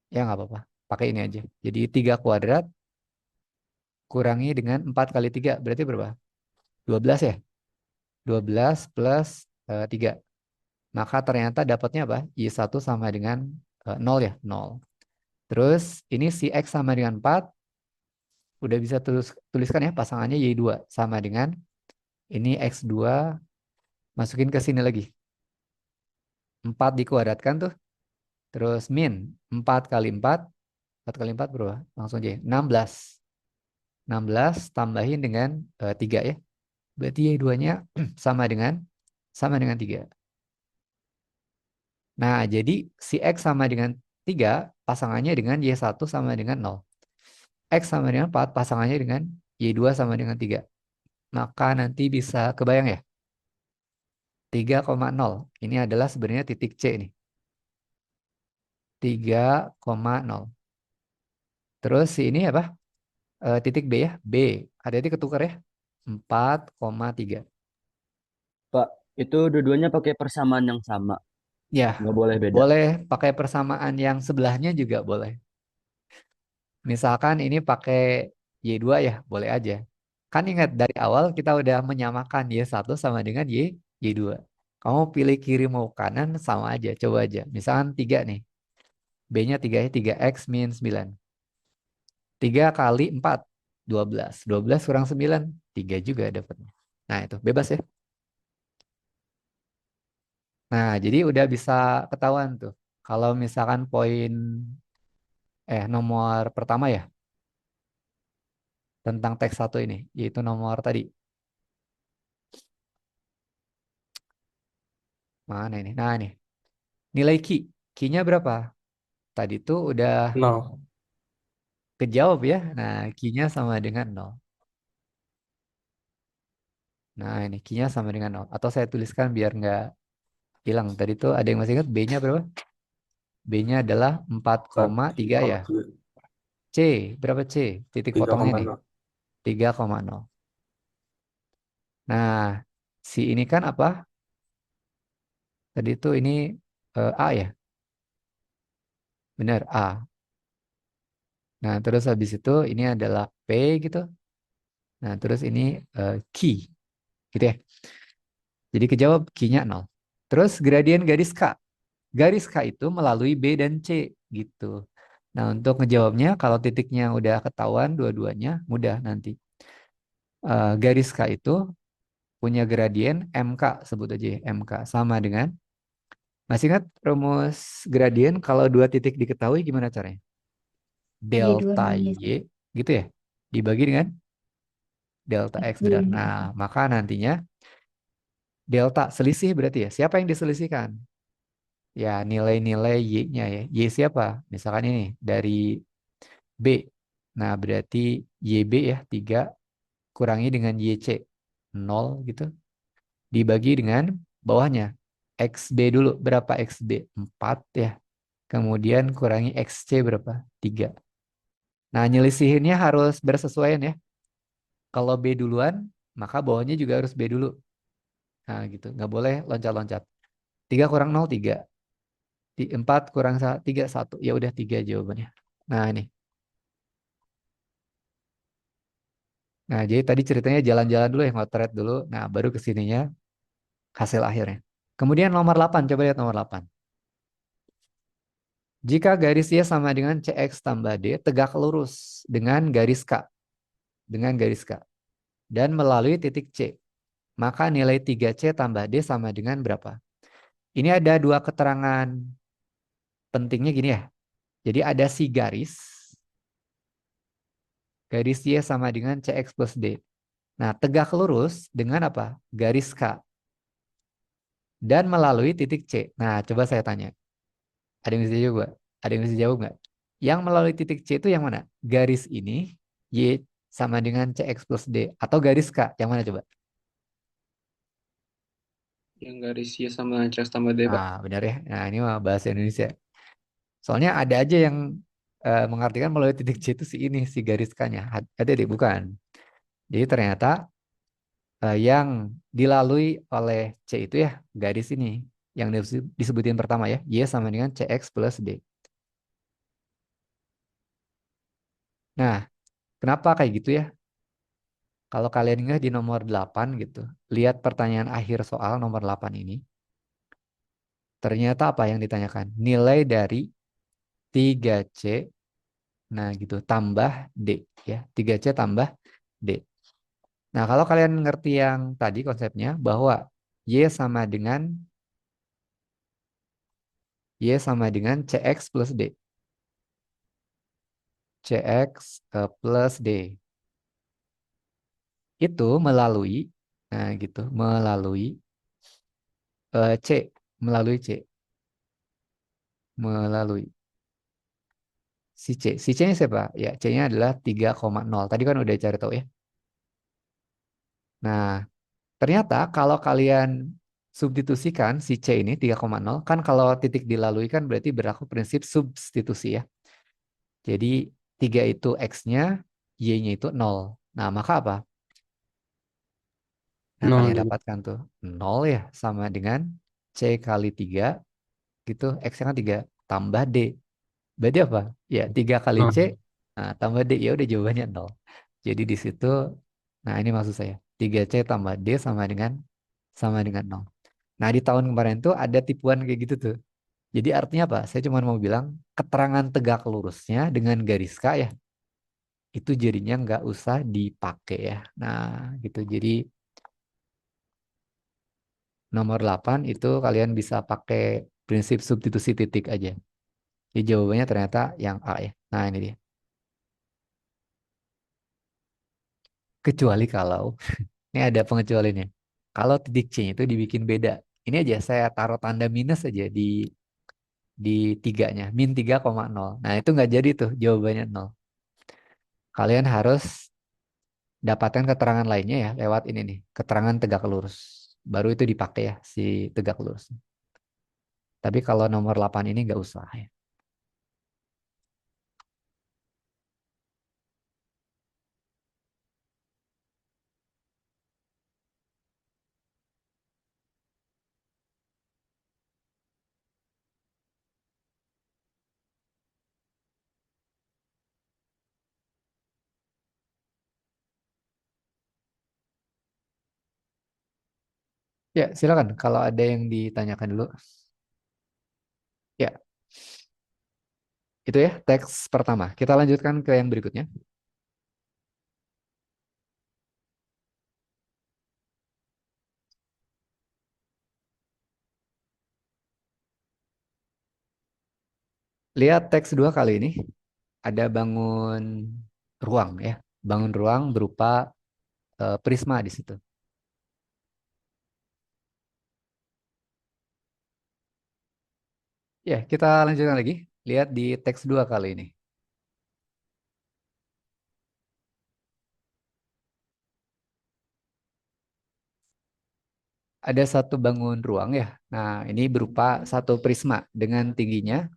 ya nggak apa-apa. Pakai ini aja. Jadi 3 kuadrat kurangi dengan 4 kali 3. Berarti berapa? 12 ya? 12 plus 3. Maka ternyata dapatnya apa? Y1 sama dengan 0 ya? 0. Terus ini si X sama dengan 4. Udah bisa tuliskan ya pasangannya Y2. Sama dengan ini X2. Masukin ke sini lagi. 4 dikuadratkan tuh. Terus min 4 kali 4. 4 kali 4 berapa? Langsung aja. 16. 16 tambahin dengan 3 ya. Berarti Y2-nya sama dengan 3. Nah, jadi si X sama dengan 3 pasangannya dengan Y1 sama dengan 0. X sama dengan 4 pasangannya dengan Y2 sama dengan 3. Maka nanti bisa kebayang ya. 3,0. Ini adalah sebenarnya titik C nih. 3,0. Terus si ini apa? Titik B ya. B. Hati-hati ketukar ya. 4,3. Pak, itu dua-duanya pakai persamaan yang sama. Ya, Nggak boleh beda. boleh pakai persamaan yang sebelahnya juga boleh. Misalkan ini pakai Y2 ya, boleh aja. Kan ingat dari awal kita udah menyamakan Y1 sama dengan Y2. Kamu pilih kiri mau kanan sama aja, coba aja. Misalkan 3 nih. B-nya 3 ya, 3X min 9. 3 kali 4, 12. 12 kurang 9, 3 juga dapatnya. Nah itu, bebas ya. Nah jadi udah bisa ketahuan tuh. Kalau misalkan poin, nomor pertama ya, tentang teks 1 ini, yaitu nomor tadi. Mana ini? Nah ini, nilai Q. Q-nya berapa? Tadi tuh udah 0. kejawab ya. Nah, Q-nya sama dengan 0. Nah, ini Q-nya sama dengan 0. Atau saya tuliskan biar nggak hilang. Tadi tuh ada yang masih ingat B-nya berapa? B-nya adalah 4,3 ya. 4,3. C, berapa C? Titik potongnya nih. 3,0. 3,0. Nah, si ini kan apa? Tadi tuh ini A ya. Benar, A. Nah, terus habis itu ini adalah P gitu. Nah, terus ini Q. Gitu ya. Jadi kejawab Q-nya 0. Terus gradien garis K. Garis K itu melalui B dan C gitu. Nah, untuk ngejawabnya kalau titiknya udah ketahuan dua-duanya mudah nanti. Garis K itu punya gradien MK, sebut aja ya, MK sama dengan, masih ingat rumus gradien kalau dua titik diketahui gimana caranya? Y2 Delta minus Y gitu ya. Dibagi dengan delta X X2 benar. minus. Nah, maka nantinya delta selisih berarti ya. Siapa yang diselisihkan? Ya, nilai-nilai Y-nya ya. Y siapa? Misalkan ini dari B. Nah, berarti YB ya 3 kurangi dengan YC 0 gitu. Dibagi dengan bawahnya. XB dulu. Berapa XB? 4 ya. Kemudian kurangi XC berapa? 3. Nah, nyelisihinnya harus bersesuaian ya. Kalau B duluan, maka bawahnya juga harus B dulu. Nah, gitu. Nggak boleh loncat-loncat. 3 kurang 0, 3. 4 kurang 3, 1. Ya udah 3 jawabannya. Nah, ini. Nah, jadi tadi ceritanya jalan-jalan dulu ya, ngotret dulu. Nah, baru ke sininya hasil akhirnya. Kemudian nomor 8, coba lihat nomor 8. Jika garis Y sama dengan CX tambah D, tegak lurus dengan garis K. Dengan garis K. Dan melalui titik C. Maka nilai 3C tambah D sama dengan berapa? Ini ada dua keterangan pentingnya gini ya. Jadi ada si garis. Garis Y sama dengan CX plus D. Nah, tegak lurus dengan apa? Garis K. Dan melalui titik C. Nah, coba saya tanya. Ada yang bisa jawab nggak? Ada yang bisa jawab nggak? Yang melalui titik C itu yang mana? Garis ini, Y sama dengan CX plus D. Atau garis K, yang mana coba? Yang garis Y sama C tambah D, Pak. Nah, benar ya. Nah, ini mah bahasa Indonesia. Soalnya ada aja yang mengartikan melalui titik C itu si ini, si garis K-nya. Ada deh, bukan. Jadi ternyata yang dilalui oleh C itu ya garis ini yang disebutin pertama ya, Y sama dengan CX plus D. Nah, kenapa kayak gitu ya? Kalau kalian ingat di nomor 8 gitu, lihat pertanyaan akhir soal nomor 8 ini, ternyata apa yang ditanyakan? Nilai dari 3C, nah gitu, tambah D ya, 3C tambah D. Nah, kalau kalian ngerti yang tadi konsepnya bahwa Y sama dengan CX plus D. CX plus D. Itu melalui, nah gitu, melalui C. Melalui C. Melalui si C. Si C-nya siapa? Ya, C-nya adalah 3,0. Tadi kan udah cari tahu ya. Nah, ternyata kalau kalian substitusikan si C ini 3,0, kan kalau titik dilalui kan berarti berlaku prinsip substitusi ya. Jadi 3 itu X-nya, Y-nya itu 0. Nah, maka apa? Nah, Nol kalian juga. dapatkan tuh 0 ya sama dengan C kali 3 gitu. X-nya kan 3 tambah D. Berarti apa? Ya, 3 kali C Nol. tambah D. Ya udah jawabannya 0. Jadi di situ, nah ini maksud saya. 3C tambah D sama dengan 0. Nah, di tahun kemarin tuh ada tipuan kayak gitu tuh. Jadi artinya apa? Saya cuma mau bilang keterangan tegak lurusnya dengan garis K ya, itu jadinya nggak usah dipakai ya. Nah, gitu. Jadi nomor 8 itu kalian bisa pakai prinsip substitusi titik aja. Jadi jawabannya ternyata yang A ya. Nah, ini dia. Kecuali kalau, ini ada pengecualiannya. Kalau titik C itu dibikin beda. Ini aja saya taruh tanda minus aja di tiganya, min 3,0. Nah, itu nggak jadi tuh jawabannya 0. Kalian harus dapatkan keterangan lainnya ya lewat ini nih, keterangan tegak lurus. Baru itu dipakai ya si tegak lurus. Tapi kalau nomor 8 ini nggak usah ya. Ya, silakan kalau ada yang ditanyakan dulu. Ya, itu ya teks pertama. Kita lanjutkan ke yang berikutnya. Lihat teks dua kali ini. Ada bangun ruang ya. Bangun ruang berupa prisma di situ. Ya, kita lanjutkan lagi. Lihat di teks dua kali ini. Ada satu bangun ruang ya. Nah, ini berupa satu prisma dengan tingginya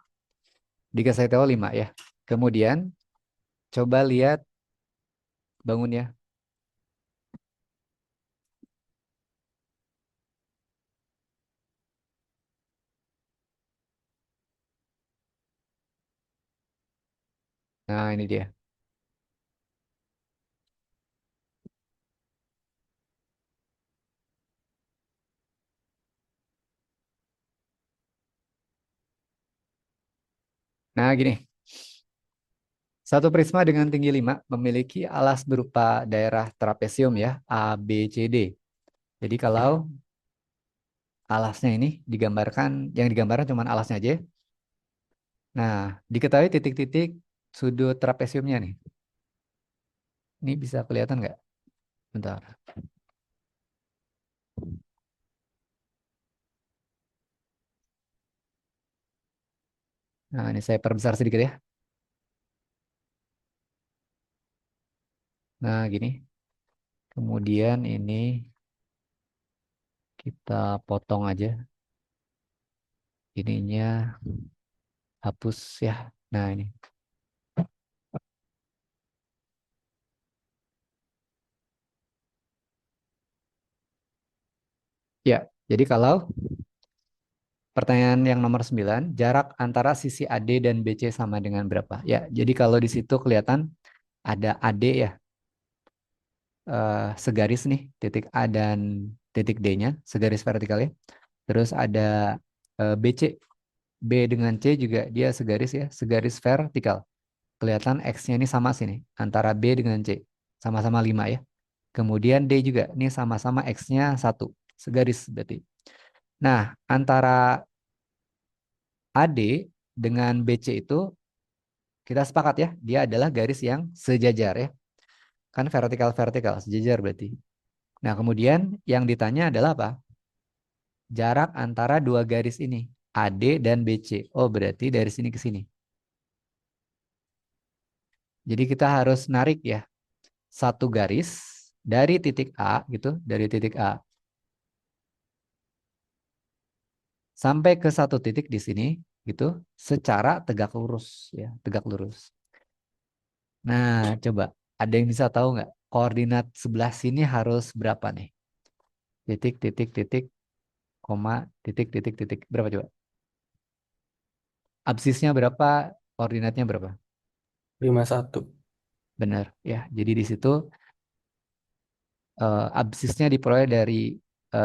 dikasih tahu 5 ya. Kemudian coba lihat bangunnya. Nah, ini dia. Nah, gini. Satu prisma dengan tinggi 5 memiliki alas berupa daerah trapesium ya, A, B, C, D. Jadi kalau alasnya ini digambarkan, yang digambarkan cuma alasnya aja. Nah, diketahui titik-titik sudut trapesiumnya nih. Ini bisa kelihatan nggak? Bentar. Nah, ini saya perbesar sedikit ya. Nah, gini. Kemudian ini Kita potong aja. Ininya hapus ya. Nah ini. Ya, jadi kalau pertanyaan yang nomor 9, jarak antara sisi AD dan BC sama dengan berapa? Ya, jadi kalau di situ kelihatan ada AD ya, segaris nih, titik A dan titik D-nya, segaris vertikal ya. Terus ada BC, B dengan C juga dia segaris ya, segaris vertikal. Kelihatan X-nya ini sama sini, antara B dengan C, sama-sama 5 ya. Kemudian D juga, ini sama-sama X-nya 1, segaris berarti. Nah, antara AD dengan BC itu kita sepakat ya, dia adalah garis yang sejajar ya. Kan vertikal-vertikal, sejajar berarti. Nah, kemudian yang ditanya adalah apa? Jarak antara dua garis ini, AD dan BC. Oh, berarti dari sini ke sini. Jadi kita harus narik ya, satu garis dari titik A gitu, dari titik A sampai ke satu titik di sini gitu, secara tegak lurus ya, tegak lurus. Nah, coba ada yang bisa tahu nggak koordinat sebelah sini harus berapa nih? Titik, titik, titik, koma, titik, titik, titik. Berapa coba? Absisnya berapa? Koordinatnya berapa? 51. Benar ya. Jadi di situ absisnya diperoleh dari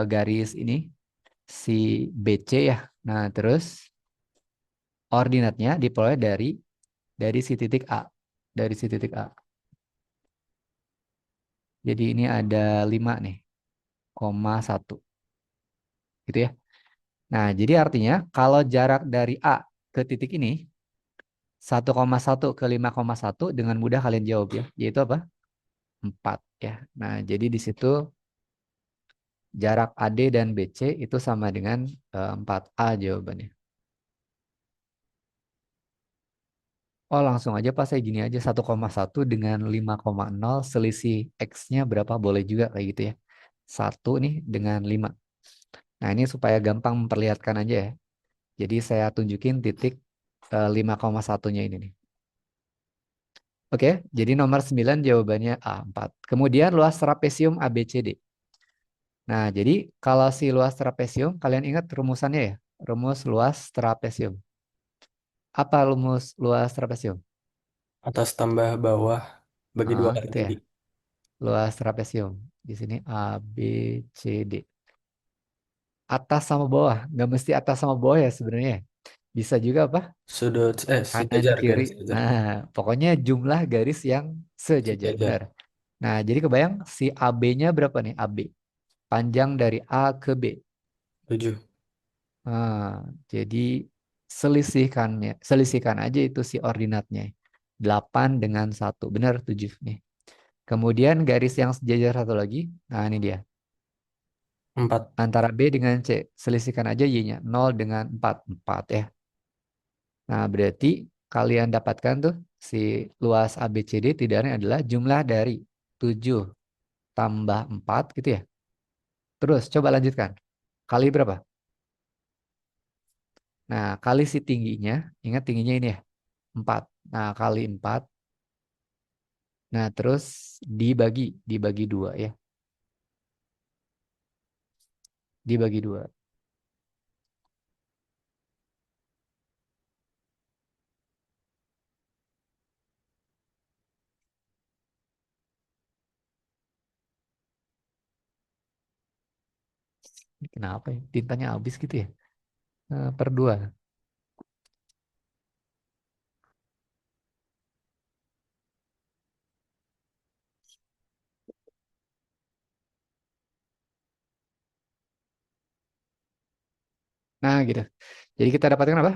garis ini si BC ya. Nah, terus ordinatnya diperoleh dari si titik A. Dari si titik A. Jadi ini ada 5 nih, koma 1. Gitu ya. Nah, jadi artinya kalau jarak dari A ke titik ini 1,1 ke 5,1 dengan mudah kalian jawab ya. Yaitu apa? 4 ya. Nah, jadi di situ jarak AD dan BC itu sama dengan 4A jawabannya. Oh, langsung aja pas saya gini aja 1,1 dengan 5,0 selisih X-nya berapa boleh juga kayak gitu ya. 1 nih dengan 5. Nah, ini supaya gampang memperlihatkan aja ya. Jadi saya tunjukin titik 5,1-nya ini nih. Oke, jadi nomor 9 jawabannya A4. Kemudian luas trapesium ABCD. Nah, jadi kalau si luas trapesium, kalian ingat rumusannya ya? Rumus luas trapesium. Apa rumus luas trapesium? Atas tambah bawah bagi dua kali Gitu ya. tinggi. Luas trapesium. Di sini A, B, C, D. Atas sama bawah. Nggak mesti atas sama bawah ya sebenarnya. Bisa juga apa? Sudut Kanan, sejajar kiri. garis sejajar. Nah, pokoknya jumlah garis yang sejajar. Sejajar. Benar. Nah, jadi kebayang si AB-nya berapa nih? AB. Panjang dari A ke B. 7. Nah, jadi selisihkan aja itu si ordinatnya. 8 dengan 1. Benar 7 nih. Kemudian garis yang sejajar satu lagi. Nah, ini dia. 4. Antara B dengan C. Selisihkan aja Y-nya. 0 dengan 4. 4 ya. Nah, berarti kalian dapatkan tuh si luas ABCD tidaknya adalah jumlah dari 7 tambah 4 gitu ya. Terus coba lanjutkan. Kali berapa? Nah, kali si tingginya. Ingat tingginya ini ya. 4. Nah, kali 4. Nah, terus dibagi 2 ya. Dibagi 2. Ini kenapa ya? Tintanya habis gitu ya? Per 2. Nah, gitu. Jadi kita dapatkan apa?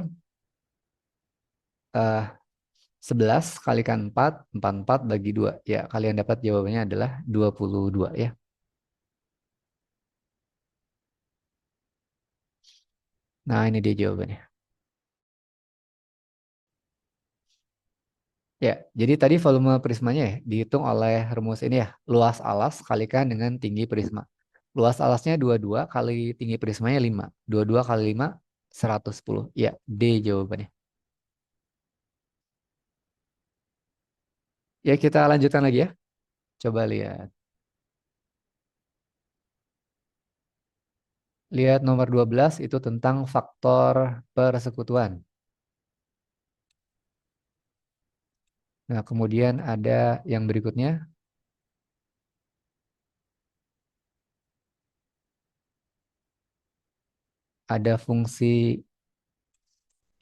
11 kalikan 4, 44 bagi 2. Ya, kalian dapat jawabannya adalah 22 ya. Nah, ini dia jawabannya. Ya, jadi tadi volume prismanya ya dihitung oleh rumus ini ya, luas alas kalikan dengan tinggi prisma. Luas alasnya 22 kali tinggi prismanya 5. 22 kali 5, 110. Ya, D jawabannya. Ya, kita lanjutkan lagi ya. Coba lihat. Lihat nomor 12 itu tentang faktor persekutuan. Nah, kemudian ada yang berikutnya. Ada fungsi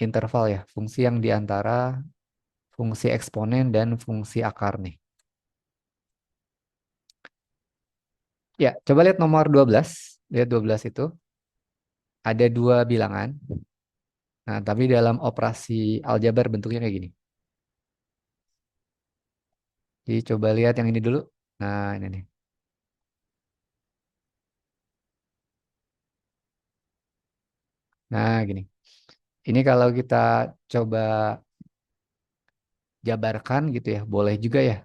interval ya. Fungsi yang diantara fungsi eksponen dan fungsi akar nih. Ya, coba lihat nomor 12. Lihat 12 itu. Ada dua bilangan. Nah, tapi dalam operasi aljabar bentuknya kayak gini. Jadi coba lihat yang ini dulu. Nah, ini nih. Nah, gini. Ini kalau kita coba jabarkan gitu ya, boleh juga ya.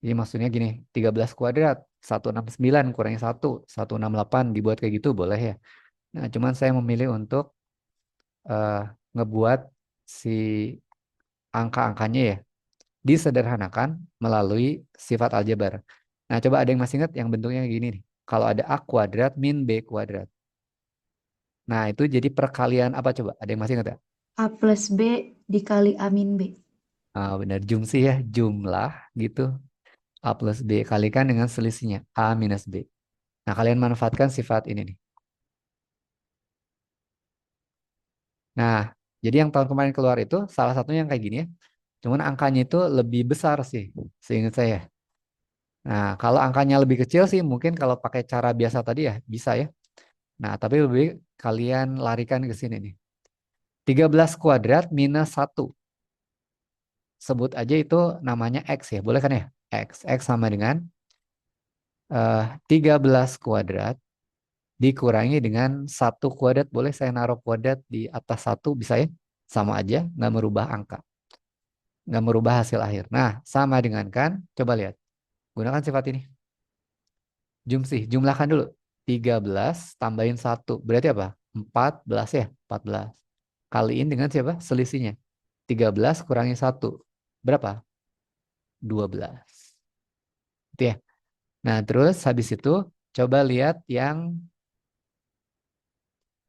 Jadi maksudnya gini, 13 kuadrat, 169 kurangi 1, 168 dibuat kayak gitu boleh ya. Nah, cuman saya memilih untuk eh, ngebuat si angka-angkanya ya disederhanakan melalui sifat aljabar. Nah, coba ada yang masih ingat yang bentuknya gini nih. Kalau ada A kuadrat min B kuadrat. Nah, itu jadi perkalian apa coba? Ada yang masih ingat ya? A plus B dikali A min B. Ah, benar, jumsih ya, jumlah gitu. A plus B kalikan dengan selisihnya, A minus B. Nah, kalian manfaatkan sifat ini nih. Nah, jadi yang tahun kemarin keluar itu salah satunya yang kayak gini ya. Cuman angkanya itu lebih besar sih, seingat saya. Nah, kalau angkanya lebih kecil sih mungkin kalau pakai cara biasa tadi ya bisa ya. Nah, tapi lebih kalian larikan ke sini nih. 13 kuadrat minus 1. Sebut aja itu namanya X ya. Boleh kan ya? X. X sama dengan 13 kuadrat dikurangi dengan 1 kuadrat. Boleh saya naruh kuadrat di atas 1 bisa ya? Sama aja, nggak merubah angka. Nggak merubah hasil akhir. Nah, sama dengan kan? Coba lihat. Gunakan sifat ini. Jumsih, jumlahkan dulu. 13 tambahin 1. Berarti apa? 14 ya? 14. Kaliin dengan siapa? Selisihnya. 13 kurangi 1. Berapa? 12. Itu ya. Nah, terus habis itu coba lihat yang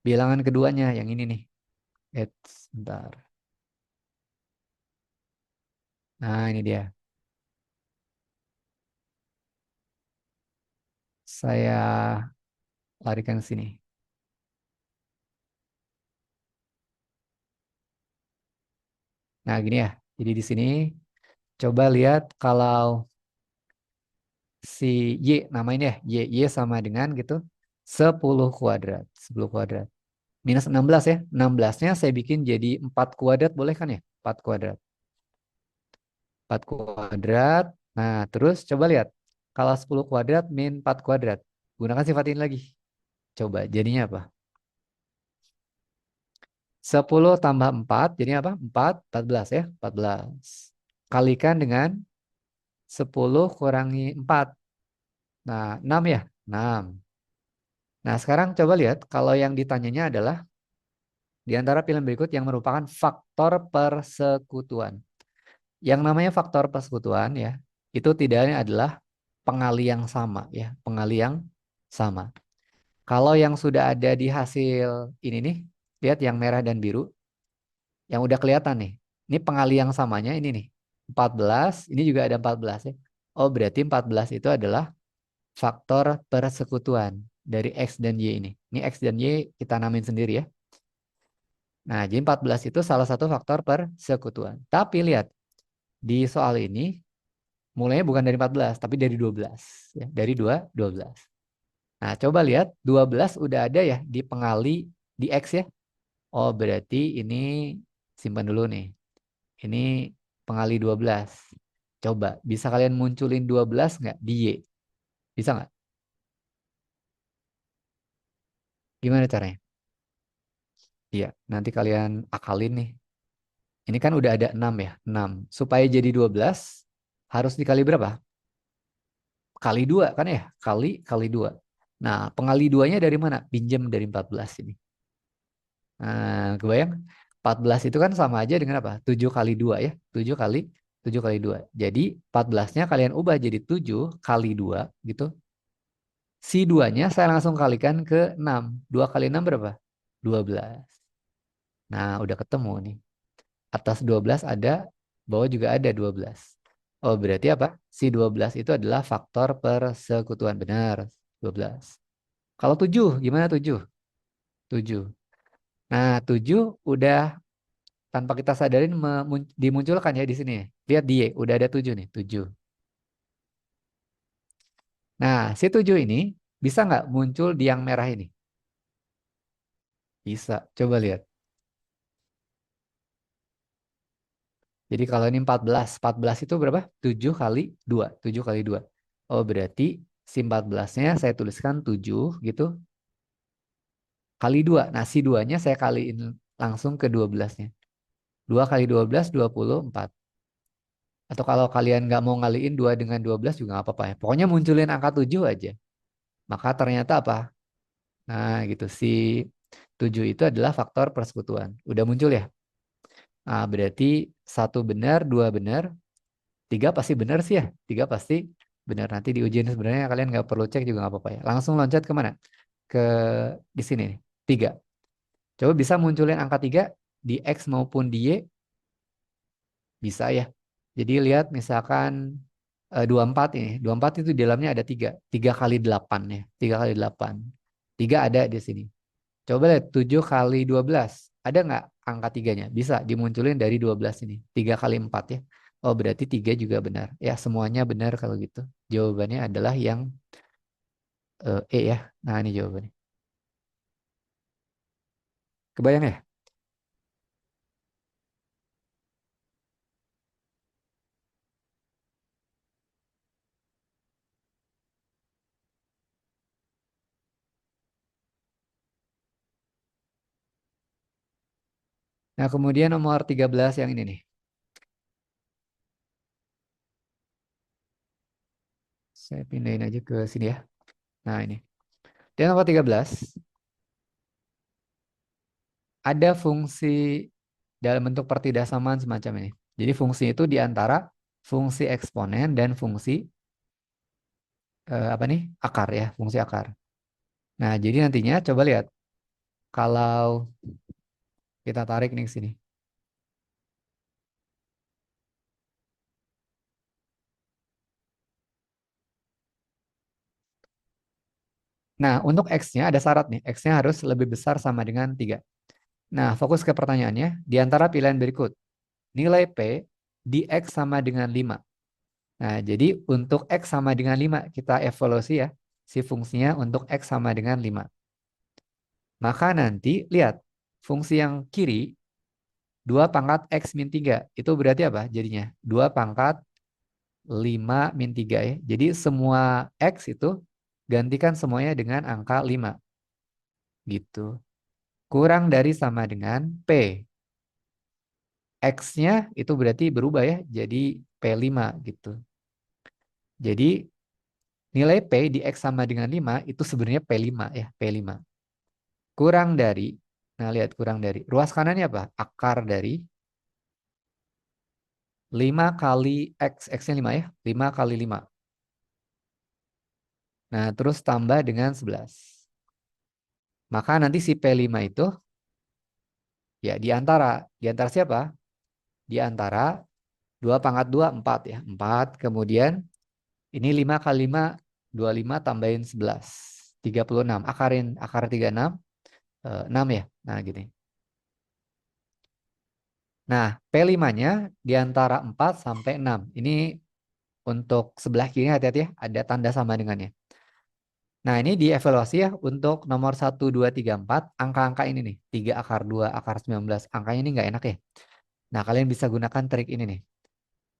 bilangan keduanya. Yang ini nih. Bentar. Nah, ini dia. Saya larikan ke sini. Nah, gini ya. Jadi di sini coba lihat kalau si Y namanya ya. Y sama dengan gitu 10 kuadrat. 10 kuadrat. Minus 16 ya. 16-nya saya bikin jadi 4 kuadrat boleh kan ya? 4 kuadrat. 4 kuadrat. Nah, terus coba lihat. Kalau 10 kuadrat min 4 kuadrat. Gunakan sifat ini lagi. Coba jadinya apa? 10 tambah 4 jadinya apa? 14 ya. 14. Kalikan dengan 10 kurangi 4. Nah, 6 ya? 6. Nah, sekarang coba lihat kalau yang ditanyanya adalah di antara pilihan berikut yang merupakan faktor persekutuan. Yang namanya faktor persekutuan ya, itu tidaknya adalah pengali yang sama ya, pengali yang sama. Kalau yang sudah ada di hasil ini nih, lihat yang merah dan biru, yang udah kelihatan nih. Ini pengali yang samanya ini nih. 14, ini juga ada 14 ya. Oh, berarti 14 itu adalah faktor persekutuan dari X dan Y ini. Ini X dan Y kita namain sendiri ya. Nah, jadi 14 itu salah satu faktor persekutuan. Tapi lihat, di soal ini mulainya bukan dari 14, tapi dari 12. Ya, dari 12. Nah, coba lihat, 12 udah ada ya di pengali di X ya. Oh, berarti ini simpan dulu nih. Ini pengali 12. Coba, bisa kalian munculin 12 nggak di Y? Bisa nggak? Gimana caranya? Iya, nanti kalian akalin nih. Ini kan udah ada 6 ya, 6. Supaya jadi 12, harus dikali berapa? Kali 2 kan ya? Kali 2. Nah, pengali 2-nya dari mana? Pinjam dari 14 ini. Nah, kebayang? 14 itu kan sama aja dengan apa? 7 kali 2 ya. 7 kali 2. Jadi 14-nya kalian ubah jadi 7 kali 2 gitu. Si 2-nya saya langsung kalikan ke 6. 2 kali 6 berapa? 12. Nah, udah ketemu nih. Atas 12 ada, bawah juga ada 12. Oh, berarti apa? Si 12 itu adalah faktor persekutuan. Benar, 12. Kalau 7, gimana 7? 7. Nah, 7 udah tanpa kita sadarin dimunculkan ya di sini. Lihat di Y, udah ada 7 nih, 7. Nah, si 7 ini bisa nggak muncul di yang merah ini? Bisa, coba lihat. Jadi kalau ini 14, 14 itu berapa? 7 kali 2, 7 kali 2. Oh, berarti si 14-nya saya tuliskan 7 gitu, kali 2. Nah, si 2-nya saya kaliin langsung ke 12-nya. 2 kali 12, 24. Atau kalau kalian nggak mau ngaliin 2 dengan 12 juga nggak apa-apa ya. Pokoknya munculin angka 7 aja. Maka ternyata apa? Nah, gitu. Si 7 itu adalah faktor persekutuan. Udah muncul ya? Nah, berarti 1 benar, 2 benar, 3 pasti benar sih ya. 3 pasti benar. Nanti di ujian sebenarnya kalian nggak perlu cek juga nggak apa-apa ya. Langsung loncat kemana? Ke di sini nih. 3. Coba bisa munculin angka 3 di X maupun di Y? Bisa ya. Jadi lihat misalkan 24 ini. 24 itu di dalamnya ada 3. 3 kali 8 ya. 3 kali 8. 3 ada di sini. Coba lihat 7 kali 12. Ada nggak angka 3-nya? Bisa dimunculin dari 12 ini. 3 kali 4 ya. Oh, berarti 3 juga benar. Ya, semuanya benar kalau gitu. Jawabannya adalah yang E ya. Nah, ini jawabannya. Kebayang ya? Nah, kemudian nomor 13 yang ini nih. Saya pindahin aja ke sini ya. Nah, ini. Dan nomor 13 ada fungsi dalam bentuk pertidaksamaan semacam ini. Jadi fungsi itu di antara fungsi eksponen dan fungsi apa nih? Akar ya, fungsi akar. Nah, jadi nantinya coba lihat kalau kita tarik nih ke sini. Nah, untuk X-nya ada syarat nih. X-nya harus lebih besar sama dengan 3. Nah, fokus ke pertanyaannya. Di antara pilihan berikut, nilai P di X sama dengan 5. Nah, jadi untuk X sama dengan 5, kita evaluasi ya. Si fungsinya untuk X sama dengan 5. Maka nanti, lihat. Fungsi yang kiri, 2 pangkat X min 3. Itu berarti apa jadinya? 2 pangkat 5 min 3 ya. Jadi semua X itu gantikan semuanya dengan angka 5. Gitu. Kurang dari sama dengan P. X-nya itu berarti berubah ya. Jadi P5 gitu. Jadi nilai P di X sama dengan 5 itu sebenarnya P5 ya. P5. Kurang dari, nah lihat kurang dari. Ruas kanannya apa? Akar dari 5 kali X. X-nya 5 ya. 5 kali 5. Nah, terus tambah dengan 11. Maka nanti si P5 itu ya di antara siapa? Di antara 2 pangkat 2, 4 ya. 4, kemudian ini 5 kali 5, 25 tambahin 11. 36. Akar 36, 6 ya. Nah, gini. Nah, P5-nya di antara 4 sampai 6. Ini untuk sebelah kiri hati-hati ya, ada tanda sama dengannya. Nah, ini dievaluasi ya untuk nomor 1, 2, 3, 4, angka-angka ini nih. 3 akar 2, akar 19. Angkanya ini nggak enak ya. Nah, kalian bisa gunakan trik ini nih.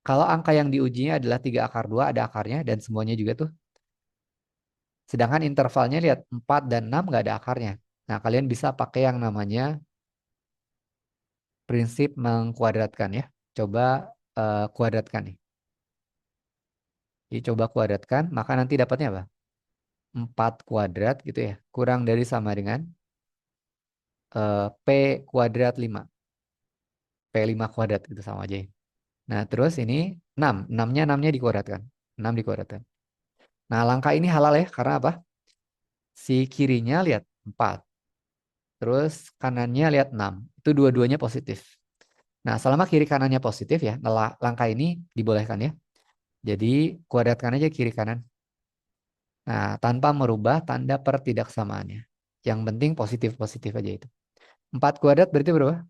Kalau angka yang diujinya adalah 3 akar 2, ada akarnya dan semuanya juga tuh. Sedangkan intervalnya lihat 4 dan 6 nggak ada akarnya. Nah, kalian bisa pakai yang namanya prinsip mengkuadratkan ya. Coba kuadratkan nih. Jadi coba kuadratkan, maka nanti dapatnya apa? 4 kuadrat gitu ya. Kurang dari sama dengan P kuadrat 5. P5 kuadrat gitu sama aja ya. Nah, terus ini 6. 6-nya dikuadratkan. 6 dikuadratkan. Nah, langkah ini halal ya. Karena apa? Si kirinya lihat 4. Terus kanannya lihat 6. Itu dua-duanya positif. Nah, selama kiri kanannya positif ya, langkah ini dibolehkan ya. Jadi, kuadratkan aja kiri kanan. Nah, tanpa merubah tanda pertidaksamaannya. Yang penting positif-positif aja itu. 4 kuadrat berarti berapa?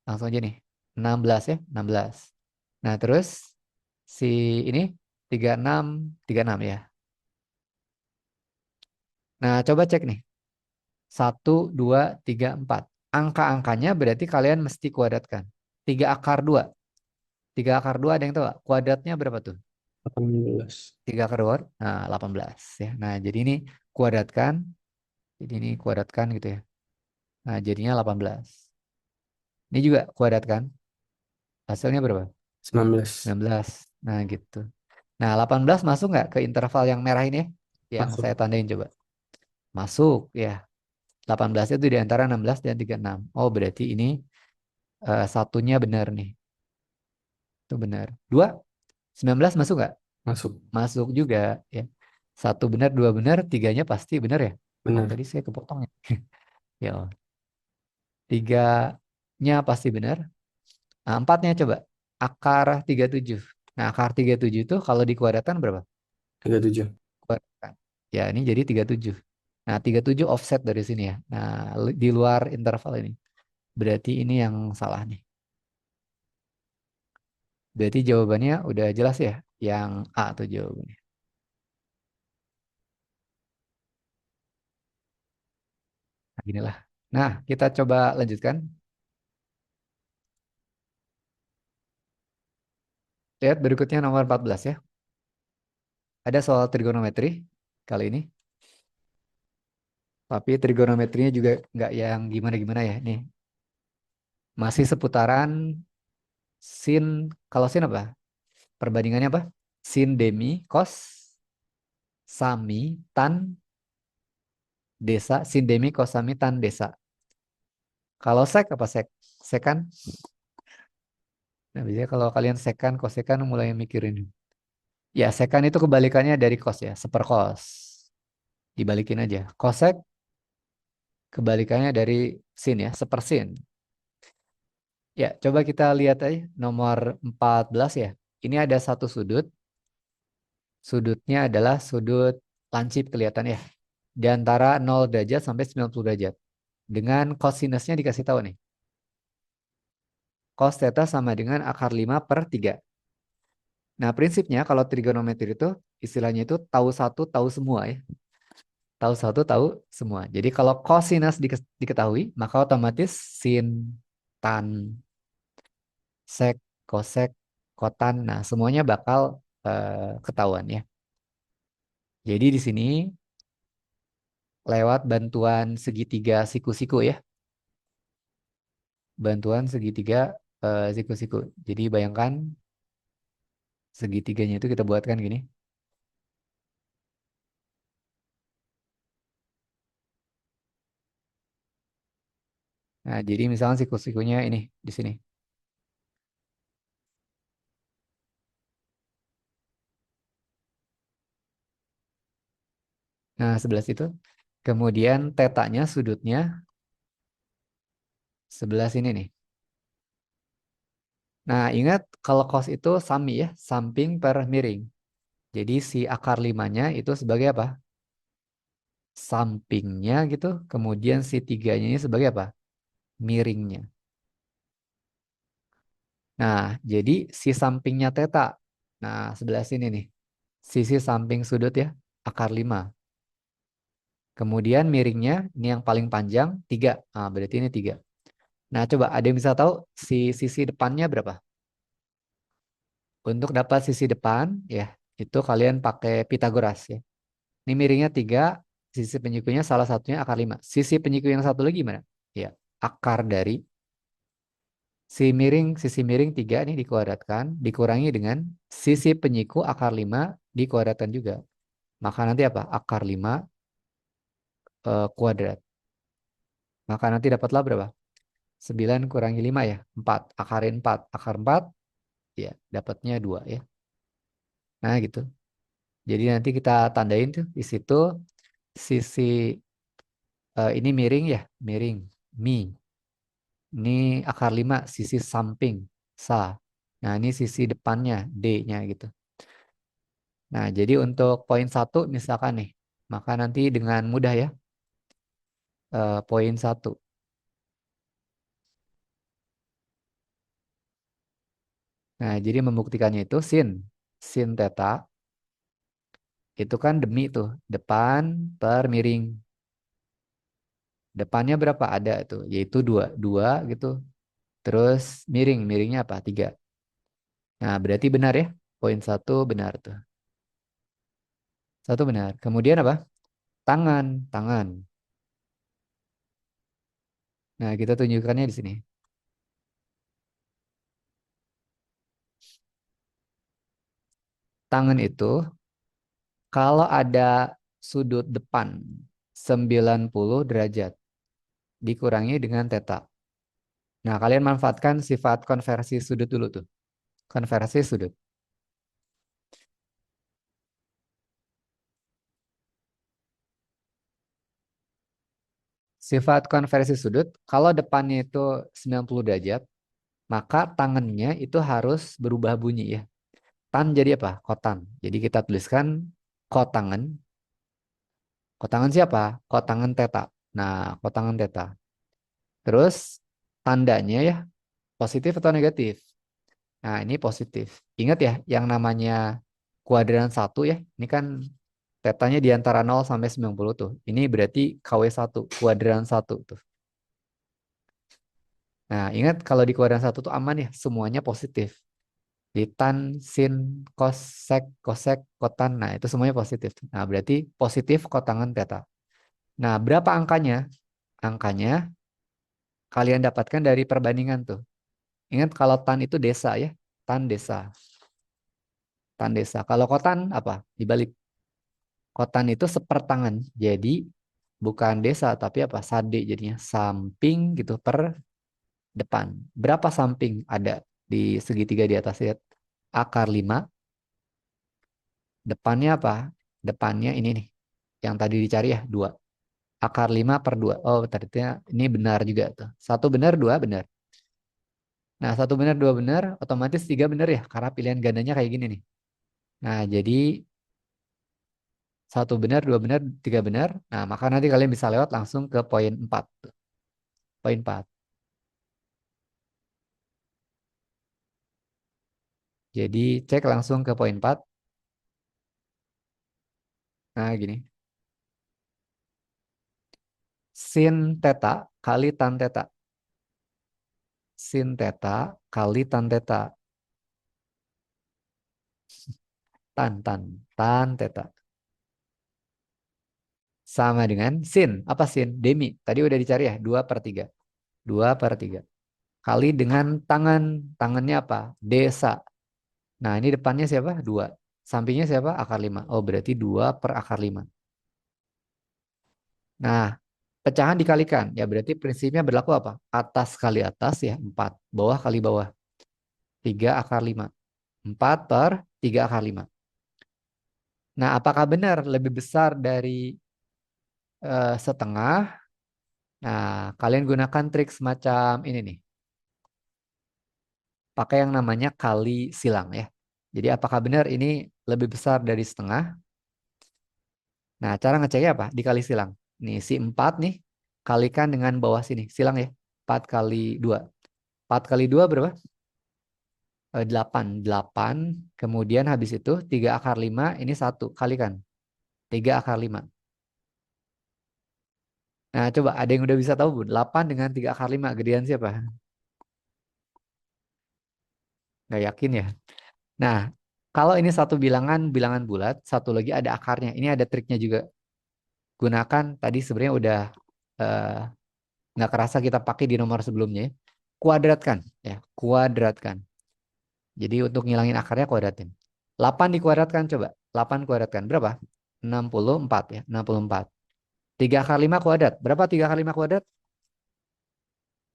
Langsung aja nih. 16 ya, 16. Nah, terus si ini 36 ya. Nah, coba cek nih. 1, 2, 3, 4. Angka-angkanya berarti kalian mesti kuadratkan. 3 akar 2. 3 akar 2 ada yang tahu nggak? Kuadratnya berapa tuh? 18. 3 akar 2. Nah, 18 ya. Nah, jadi ini kuadratkan. Jadi ini kuadratkan gitu ya. Nah, jadinya 18. Ini juga kuadratkan. Hasilnya berapa? 19. 19. Nah, gitu. Nah, 18 masuk nggak ke interval yang merah ini ya? Yang Masuk. saya tandain coba. Masuk ya. 18 itu di antara 16 dan 36. Oh, berarti ini satunya benar nih. Itu benar. 2, 19 masuk nggak? Masuk. Masuk juga ya. 1 benar, 2 benar, 3-nya pasti benar ya. Oh, Benar. tadi saya kepotong ya. Ya, 3-nya pasti benar. Nah, 4-nya coba. Akar 37. Nah, akar 37 itu kalau dikuadratkan berapa? 37. Kuadratkan. Ya, ini jadi 37. Nah, 37 offset dari sini ya. Nah, di luar interval ini. Berarti ini yang salah nih. Berarti jawabannya udah jelas ya. Yang A tuh jawabannya. Nah, ginilah. Nah, kita coba lanjutkan. Lihat berikutnya nomor 14 ya. Ada soal trigonometri kali ini. Tapi trigonometrinya juga nggak yang gimana-gimana ya. Nih, masih seputaran sin. Kalau sin apa? Perbandingannya apa? Sin demi cos sami tan desa. Sin demi cos sami tan desa. Kalau sek apa sek? Sekan? Nah, biasanya kalau kalian sekan, kosekan mulai mikirin. Ya, sekan itu kebalikannya dari cos ya, sepercos. Dibalikin aja. Kosek kebalikannya dari sin ya, sepersin. Ya, coba kita lihat aja nomor 14 ya. Ini ada satu sudut. Sudutnya adalah sudut lancip kelihatan ya. Di antara 0 derajat sampai 90 derajat. Dengan kosinusnya dikasih tahu nih. Cos theta sama dengan akar 5/3. Nah, prinsipnya kalau trigonometri itu istilahnya itu tahu satu, tahu semua ya. Tahu satu, tahu semua. Jadi kalau kosinus diketahui, maka otomatis sin, tan, sek, kosek, kotan, nah semuanya bakal ketahuan ya. Jadi di sini lewat bantuan segitiga siku-siku ya. Bantuan segitiga siku-siku. Jadi bayangkan segitiganya itu kita buatkan gini. Nah, jadi misalnya siku-sikunya ini di sini. Nah, sebelah situ. Kemudian tetanya sudutnya sebelah sini nih. Nah, ingat kalau cos itu sami ya, samping per miring. Jadi si akar 5-nya itu sebagai apa? Sampingnya gitu. Kemudian si 3-nya ini sebagai apa? Miringnya. Nah, jadi si sampingnya teta. Nah, sebelah sini nih. Sisi samping sudut ya, akar 5. Kemudian miringnya, ini yang paling panjang, 3. Nah, berarti ini 3. Nah, coba ada yang bisa tahu si sisi depannya berapa? Untuk dapat sisi depan, ya, itu kalian pakai Pitagoras ya. Ini miringnya 3, sisi penyikunya salah satunya akar 5. Sisi penyiku yang satu lagi gimana? Ya, akar dari sisi miring 3 ini dikuadratkan, dikurangi dengan sisi penyiku akar 5 dikuadratkan juga. Maka nanti apa? Akar 5 kuadrat. Maka nanti dapatlah berapa? 9 kurangi 5 ya, 4. Akarin 4. Akar 4, ya dapatnya 2 ya. Nah gitu. Jadi nanti kita tandain tuh di situ sisi ini miring ya, miring. Mi. Ini akar 5 sisi samping. Sa. Nah ini sisi depannya, D-nya gitu. Nah jadi untuk poin 1 misalkan nih. Maka nanti dengan mudah ya. Poin 1. Nah, jadi membuktikannya itu sin theta itu kan demi tuh, depan per miring. Depannya berapa? Ada tuh, yaitu 2. 2 gitu. Terus miringnya apa? 3. Nah, berarti benar ya. Poin 1 benar tuh. 1 benar. Kemudian apa? Tangan. Nah, kita tunjukkannya di sini. Tangan itu kalau ada sudut depan 90 derajat dikurangi dengan theta. Nah, kalian manfaatkan sifat konversi sudut dulu tuh. Konversi sudut. Sifat konversi sudut, kalau depannya itu 90 derajat, maka tangannya itu harus berubah bunyi ya. Tan jadi apa? Kotan. Jadi kita tuliskan kotangan. Kotangan siapa? Kotangan theta. Nah, kotangan theta. Terus tandanya ya, positif atau negatif? Nah, ini positif. Ingat ya, yang namanya kuadran 1 ya. Ini kan tetanya di antara 0 sampai 90 tuh. Ini berarti KW1, kuadran 1 tuh. Nah, ingat kalau di kuadran 1 tuh aman ya, semuanya positif. Di tan, sin, kosek, kotan. Nah, itu semuanya positif. Nah, berarti positif kotangan theta. Nah, berapa angkanya? Angkanya kalian dapatkan dari perbandingan tuh. Ingat kalau tan itu desa ya. Tan desa. Tan desa. Kalau kotan apa? Dibalik. Kotan itu sepertangan. Jadi bukan desa tapi apa? Sade jadinya. Samping gitu per depan. Berapa samping ada di segitiga di atas? Lihat. Akar 5. Depannya apa? Depannya ini nih. Yang tadi dicari ya, 2. Akar 5 per 2. Oh, ternyata ini benar juga tuh. 1 benar, 2 benar. Nah, 1 benar, 2 benar, otomatis 3 benar ya. Karena pilihan gandanya kayak gini nih. Nah, jadi 1 benar, 2 benar, 3 benar. Nah, maka nanti kalian bisa lewat langsung ke poin 4. Poin 4. Jadi cek langsung ke poin 4. Nah, gini. Sin theta kali tan theta. Sin theta kali tan theta. Tan theta. Sama dengan sin. Apa sin? Demi. Tadi udah dicari ya. 2 per 3. 2 per 3. Kali dengan tangan. Tangannya apa? Desa. Nah, ini depannya siapa? 2. Sampingnya siapa? Akar 5. Oh, berarti 2 per akar 5. Nah, pecahan dikalikan. Ya, berarti prinsipnya berlaku apa? Atas kali atas ya, 4. Bawah kali bawah. 3 akar 5. 4 per 3 akar 5. Nah, apakah benar lebih besar dari setengah? Nah, kalian gunakan trik semacam ini nih. Pakai yang namanya kali silang ya. Jadi apakah benar ini lebih besar dari setengah? Nah, cara ngeceknya apa? Dikali silang. Nih, si 4 nih, kalikan dengan bawah sini. Silang ya. 4 kali 2. 4 kali 2 berapa? 8. 8. Kemudian habis itu 3 akar 5. Ini 1. Kalikan. 3 akar 5. Nah, coba ada yang udah bisa tahu, Bu? 8 dengan 3 akar 5. Gedean siapa? Nggak yakin ya? Nah, kalau ini satu bilangan bulat, satu lagi ada akarnya. Ini ada triknya juga. Gunakan, tadi sebenarnya udah eh, nggak kerasa kita pakai di nomor sebelumnya. Kuadratkan. Ya, kuadratkan. Jadi untuk ngilangin akarnya kuadratin. 8 dikuadratkan coba. 8 kuadratkan berapa? 64 ya, 64. 3 kali 5 kuadrat. Berapa 3 kali 5 kuadrat?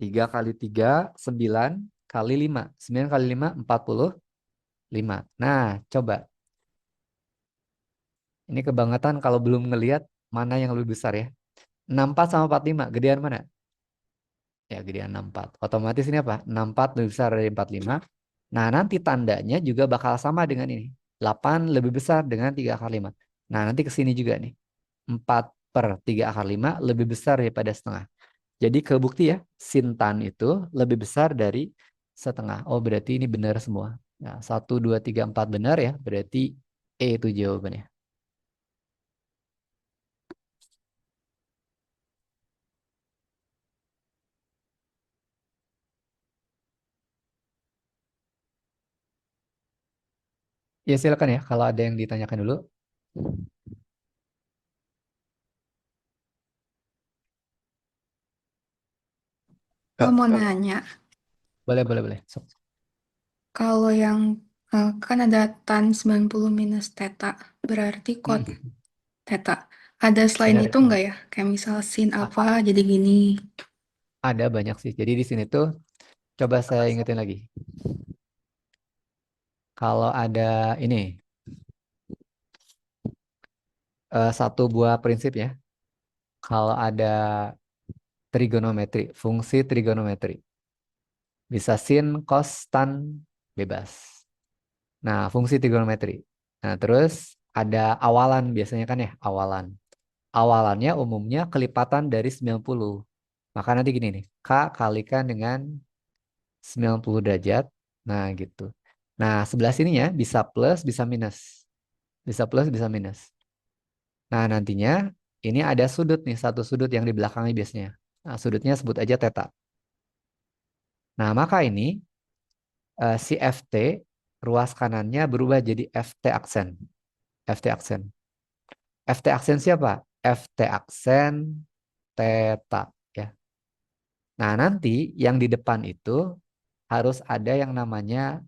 3 kali 3, 9 kali 5. 9 kali 5, 45. Nah, coba. Ini kebangetan kalau belum ngelihat mana yang lebih besar ya. 64 sama 45, gedean mana? Ya, gedean 64. Otomatis ini apa? 64 lebih besar dari 45. Nah, nanti tandanya juga bakal sama dengan ini. 8 lebih besar dengan 3 kali 5. Nah, nanti ke sini juga nih. 4 per 3 akar 5 lebih besar daripada setengah. Jadi kebukti ya, sin tan itu lebih besar dari setengah. Oh, berarti ini benar semua. Nah, 1, 2, 3, 4 benar ya. Berarti E itu jawabannya. Ya silakan ya, kalau ada yang ditanyakan dulu. Kak, Mau nanya, Boleh, boleh, boleh. Sok. kalau yang kan ada tan 90 minus theta, berarti cot Hmm, theta. Ada selain benar itu ya. nggak ya? Kayak misal sin Ah, apa jadi gini. ada banyak sih. Jadi di sini tuh coba saya ingetin lagi. Kalau ada ini satu buah prinsip ya. Kalau ada trigonometri, fungsi trigonometri, bisa sin, cos, tan, bebas. Nah, fungsi trigonometri. Nah, terus ada awalan biasanya kan ya, awalan. Awalannya umumnya kelipatan dari 90. Maka nanti gini nih, K kalikan dengan 90 derajat. Nah, gitu. Nah, sebelah sininya bisa plus, bisa minus. Bisa plus, bisa minus. Nah, nantinya ini ada sudut nih, satu sudut yang di belakangnya biasanya. Nah, sudutnya sebut aja theta. Nah, maka ini si FT ruas kanannya berubah jadi FT aksen. FT aksen. FT aksen siapa? FT aksen theta ya. Nah, nanti yang di depan itu harus ada yang namanya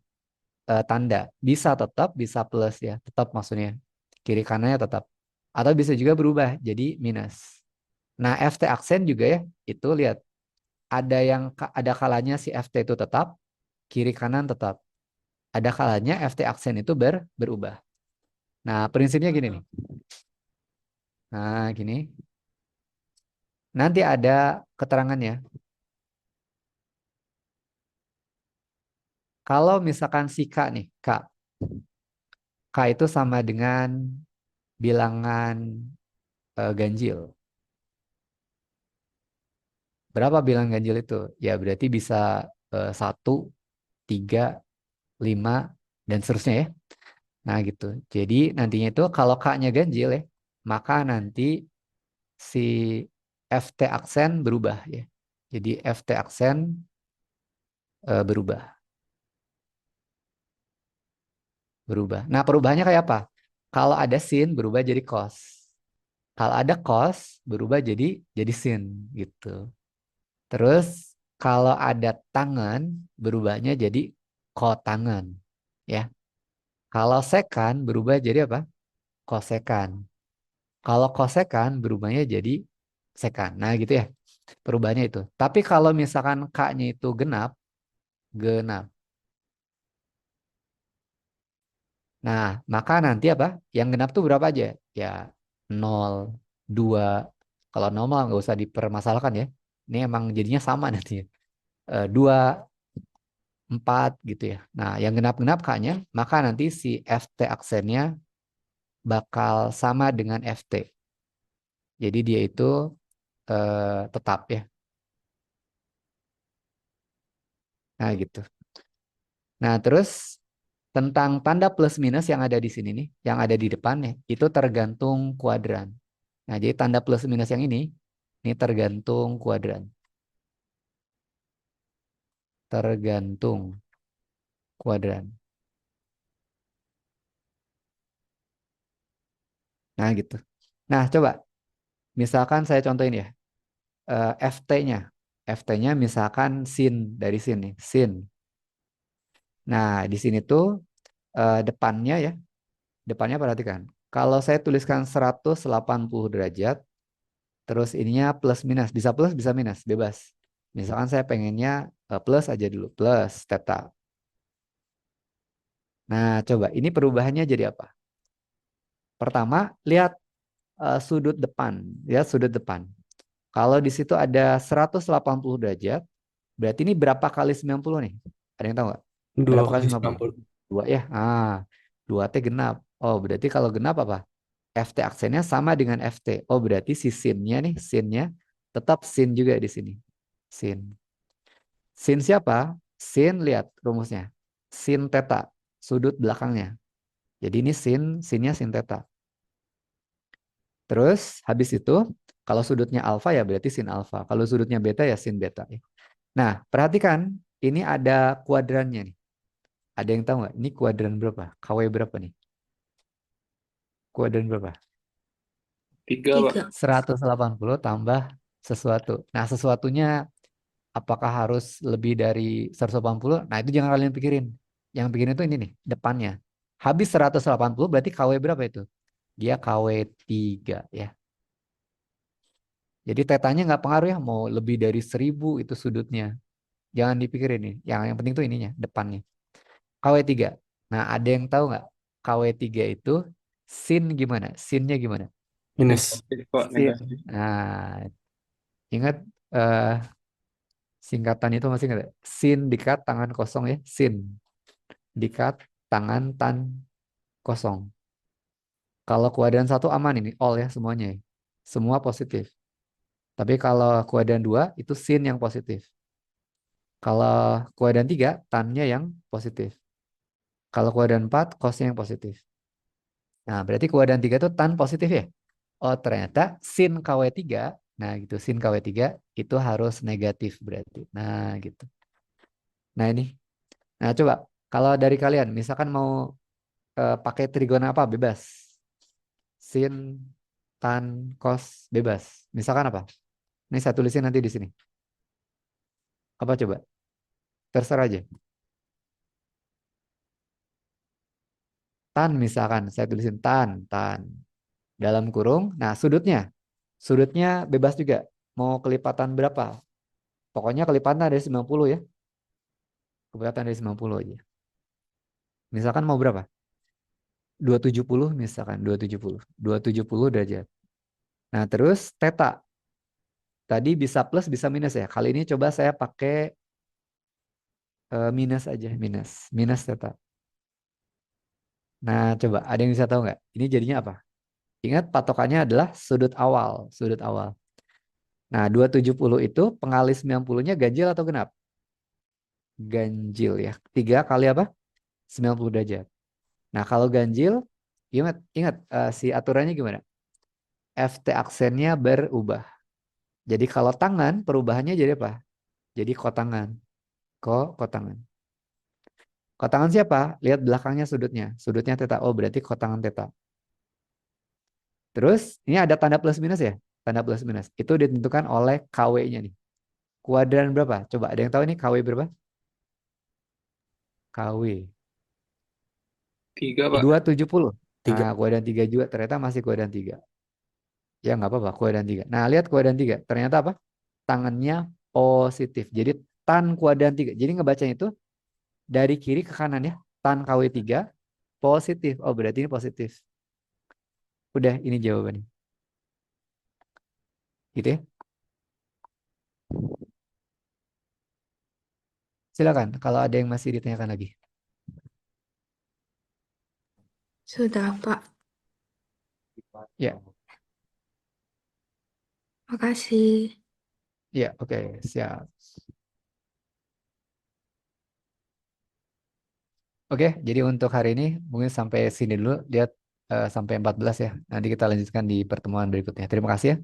tanda. Bisa tetap, bisa plus ya. Tetap maksudnya. Kiri kanannya tetap. Atau bisa juga berubah jadi minus. Nah, FT aksen juga ya, itu lihat. Ada kalanya si FT itu tetap, kiri kanan tetap. Ada kalanya FT aksen itu berubah. Nah, prinsipnya gini nih. Nah, gini. Nanti ada keterangannya. Kalau misalkan si K nih, K itu sama dengan bilangan ganjil. Berapa bilangan ganjil itu? Ya berarti bisa 1, 3, 5, dan seterusnya ya. Nah gitu. Jadi nantinya itu kalau K-nya ganjil ya, maka nanti si FT aksen berubah ya. Jadi FT aksen berubah. Berubah. Nah perubahannya kayak apa? Kalau ada sin berubah jadi cos. Kalau ada cos berubah jadi sin gitu. Terus kalau ada tangan berubahnya jadi kotangan ya. Kalau sekan berubah jadi apa? Kosekan. Kalau kosekan berubahnya jadi sekan. Nah gitu ya. Perubahannya itu. Tapi kalau misalkan K-nya itu genap, genap. Nah, maka nanti apa? Yang genap tuh berapa aja? Ya, 0, 2. Kalau 0 mah nggak usah dipermasalahkan ya. Ini emang jadinya sama nanti. 2, 4 gitu ya. Nah, yang genap-genap K-nya, maka nanti si FT aksennya bakal sama dengan FT. Jadi dia itu tetap ya. Nah, gitu. Nah, terus tentang tanda plus minus yang ada di sini nih, yang ada di depan nih, itu tergantung kuadran. Nah, jadi tanda plus minus yang ini tergantung kuadran. Tergantung kuadran. Nah, gitu. Nah, coba. Misalkan saya contohin ya. FT-nya. FT-nya misalkan sin dari sini. Sin. Nah, di sini tuh depannya ya. Depannya perhatikan. Kalau saya tuliskan 180 derajat, Terus ininya plus minus, bisa plus bisa minus, bebas. Misalkan saya pengennya plus aja dulu, plus theta. Nah, coba ini perubahannya jadi apa? Pertama, lihat sudut depan, ya sudut depan. Kalau di situ ada 180 derajat, berarti ini berapa kali 90 nih? Ada yang tahu nggak? 2 Berapa kali kali 90? 90. 2 ya. 2T genap. Oh, berarti kalau genap apa? FT aksennya sama dengan FT. Oh, berarti si sinnya nih, sinnya tetap sin juga di sini. Sin. Sin siapa? Sin, lihat rumusnya. Sin theta, sudut belakangnya. Jadi ini sinnya sin theta. Terus habis itu, kalau sudutnya alfa ya berarti sin alfa. Kalau sudutnya beta ya sin beta. Nah, perhatikan, ini ada kuadrannya nih. Ada yang tahu nggak? Ini kuadran berapa? KW berapa nih? Kuadran berapa? 3, Pak. 3. 180 tambah sesuatu. Nah, sesuatunya apakah harus lebih dari 180? Nah, itu jangan kalian pikirin. Yang pikirin itu ini nih, depannya. Habis 180 berarti KW berapa itu? Dia KW 3 ya. Jadi tetanya nggak pengaruh ya, mau lebih dari 1000 itu sudutnya. Jangan dipikirin nih. Yang penting tuh ininya, depannya. KW3. Nah, ada yang tahu nggak? KW3 itu sin gimana? Sinnya gimana? Minus. Negatif, Pak. Sin. Negatif. Nah, ingat eh, singkatan itu masih ingat? Sin dikat tangan kosong ya. Sin dikat tangan tan kosong. Kalau kuadran 1 aman ini, all ya semuanya. Semua positif. Tapi kalau kuadran 2 itu sin yang positif. Kalau kuadran 3 tannya yang positif. Kalau kuadran 4 cosnya yang positif. Nah, berarti kuadran 3 itu tan positif ya? Oh, ternyata sin KW3, nah gitu, sin KW3 itu harus negatif berarti. Nah, gitu. Nah, ini. Nah, coba kalau dari kalian misalkan mau pakai trigono apa bebas. Sin, tan, cos bebas. Misalkan apa? Ini saya tulisin nanti di sini. Apa coba? Terserah aja. Tan misalkan saya tulisin tan dalam kurung. Nah, sudutnya. Sudutnya bebas juga. Mau kelipatan berapa? Pokoknya kelipatan dari 90 ya. Kelipatan dari 90 aja. Misalkan mau berapa? 270 misalkan, 270. 270 derajat. Nah, terus theta. Tadi bisa plus, bisa minus ya. Kali ini coba saya pakai minus aja, minus. Minus theta. Nah, coba ada yang bisa tahu nggak? Ini jadinya apa? Ingat patokannya adalah sudut awal, sudut awal. Nah, 270 itu pengali 90-nya ganjil atau genap? Ganjil ya. 3 kali apa? 90 derajat. Nah, kalau ganjil, ingat si aturannya gimana? FT aksennya berubah. Jadi kalau tangan, perubahannya jadi apa? Jadi kotangan. Kotangan. Kotangan siapa? Lihat belakangnya sudutnya. Sudutnya theta. Oh, berarti kotangan theta. Terus, ini ada tanda plus minus ya? Tanda plus minus. Itu ditentukan oleh KW-nya nih. Kuadran berapa? Coba ada yang tahu ini KW berapa? KW. 3, Pak. 270. 3. Nah, kuadran 3 juga. Ternyata masih kuadran 3. Ya, nggak apa-apa. Kuadran 3. Nah, lihat kuadran 3. Ternyata apa? Tangannya positif. Jadi, tan kuadran 3. Jadi, ngebacanya itu dari kiri ke kanan ya. Tan KW3 positif. Oh, berarti ini positif. Udah, ini jawabannya. Gitu ya. Silakan kalau ada yang masih ditanyakan lagi. Sudah, Pak. Ya, Makasih. ya, oke, siap. Oke, jadi untuk hari ini mungkin sampai sini dulu. Lihat sampai 14 ya. Nanti kita lanjutkan di pertemuan berikutnya. Terima kasih ya.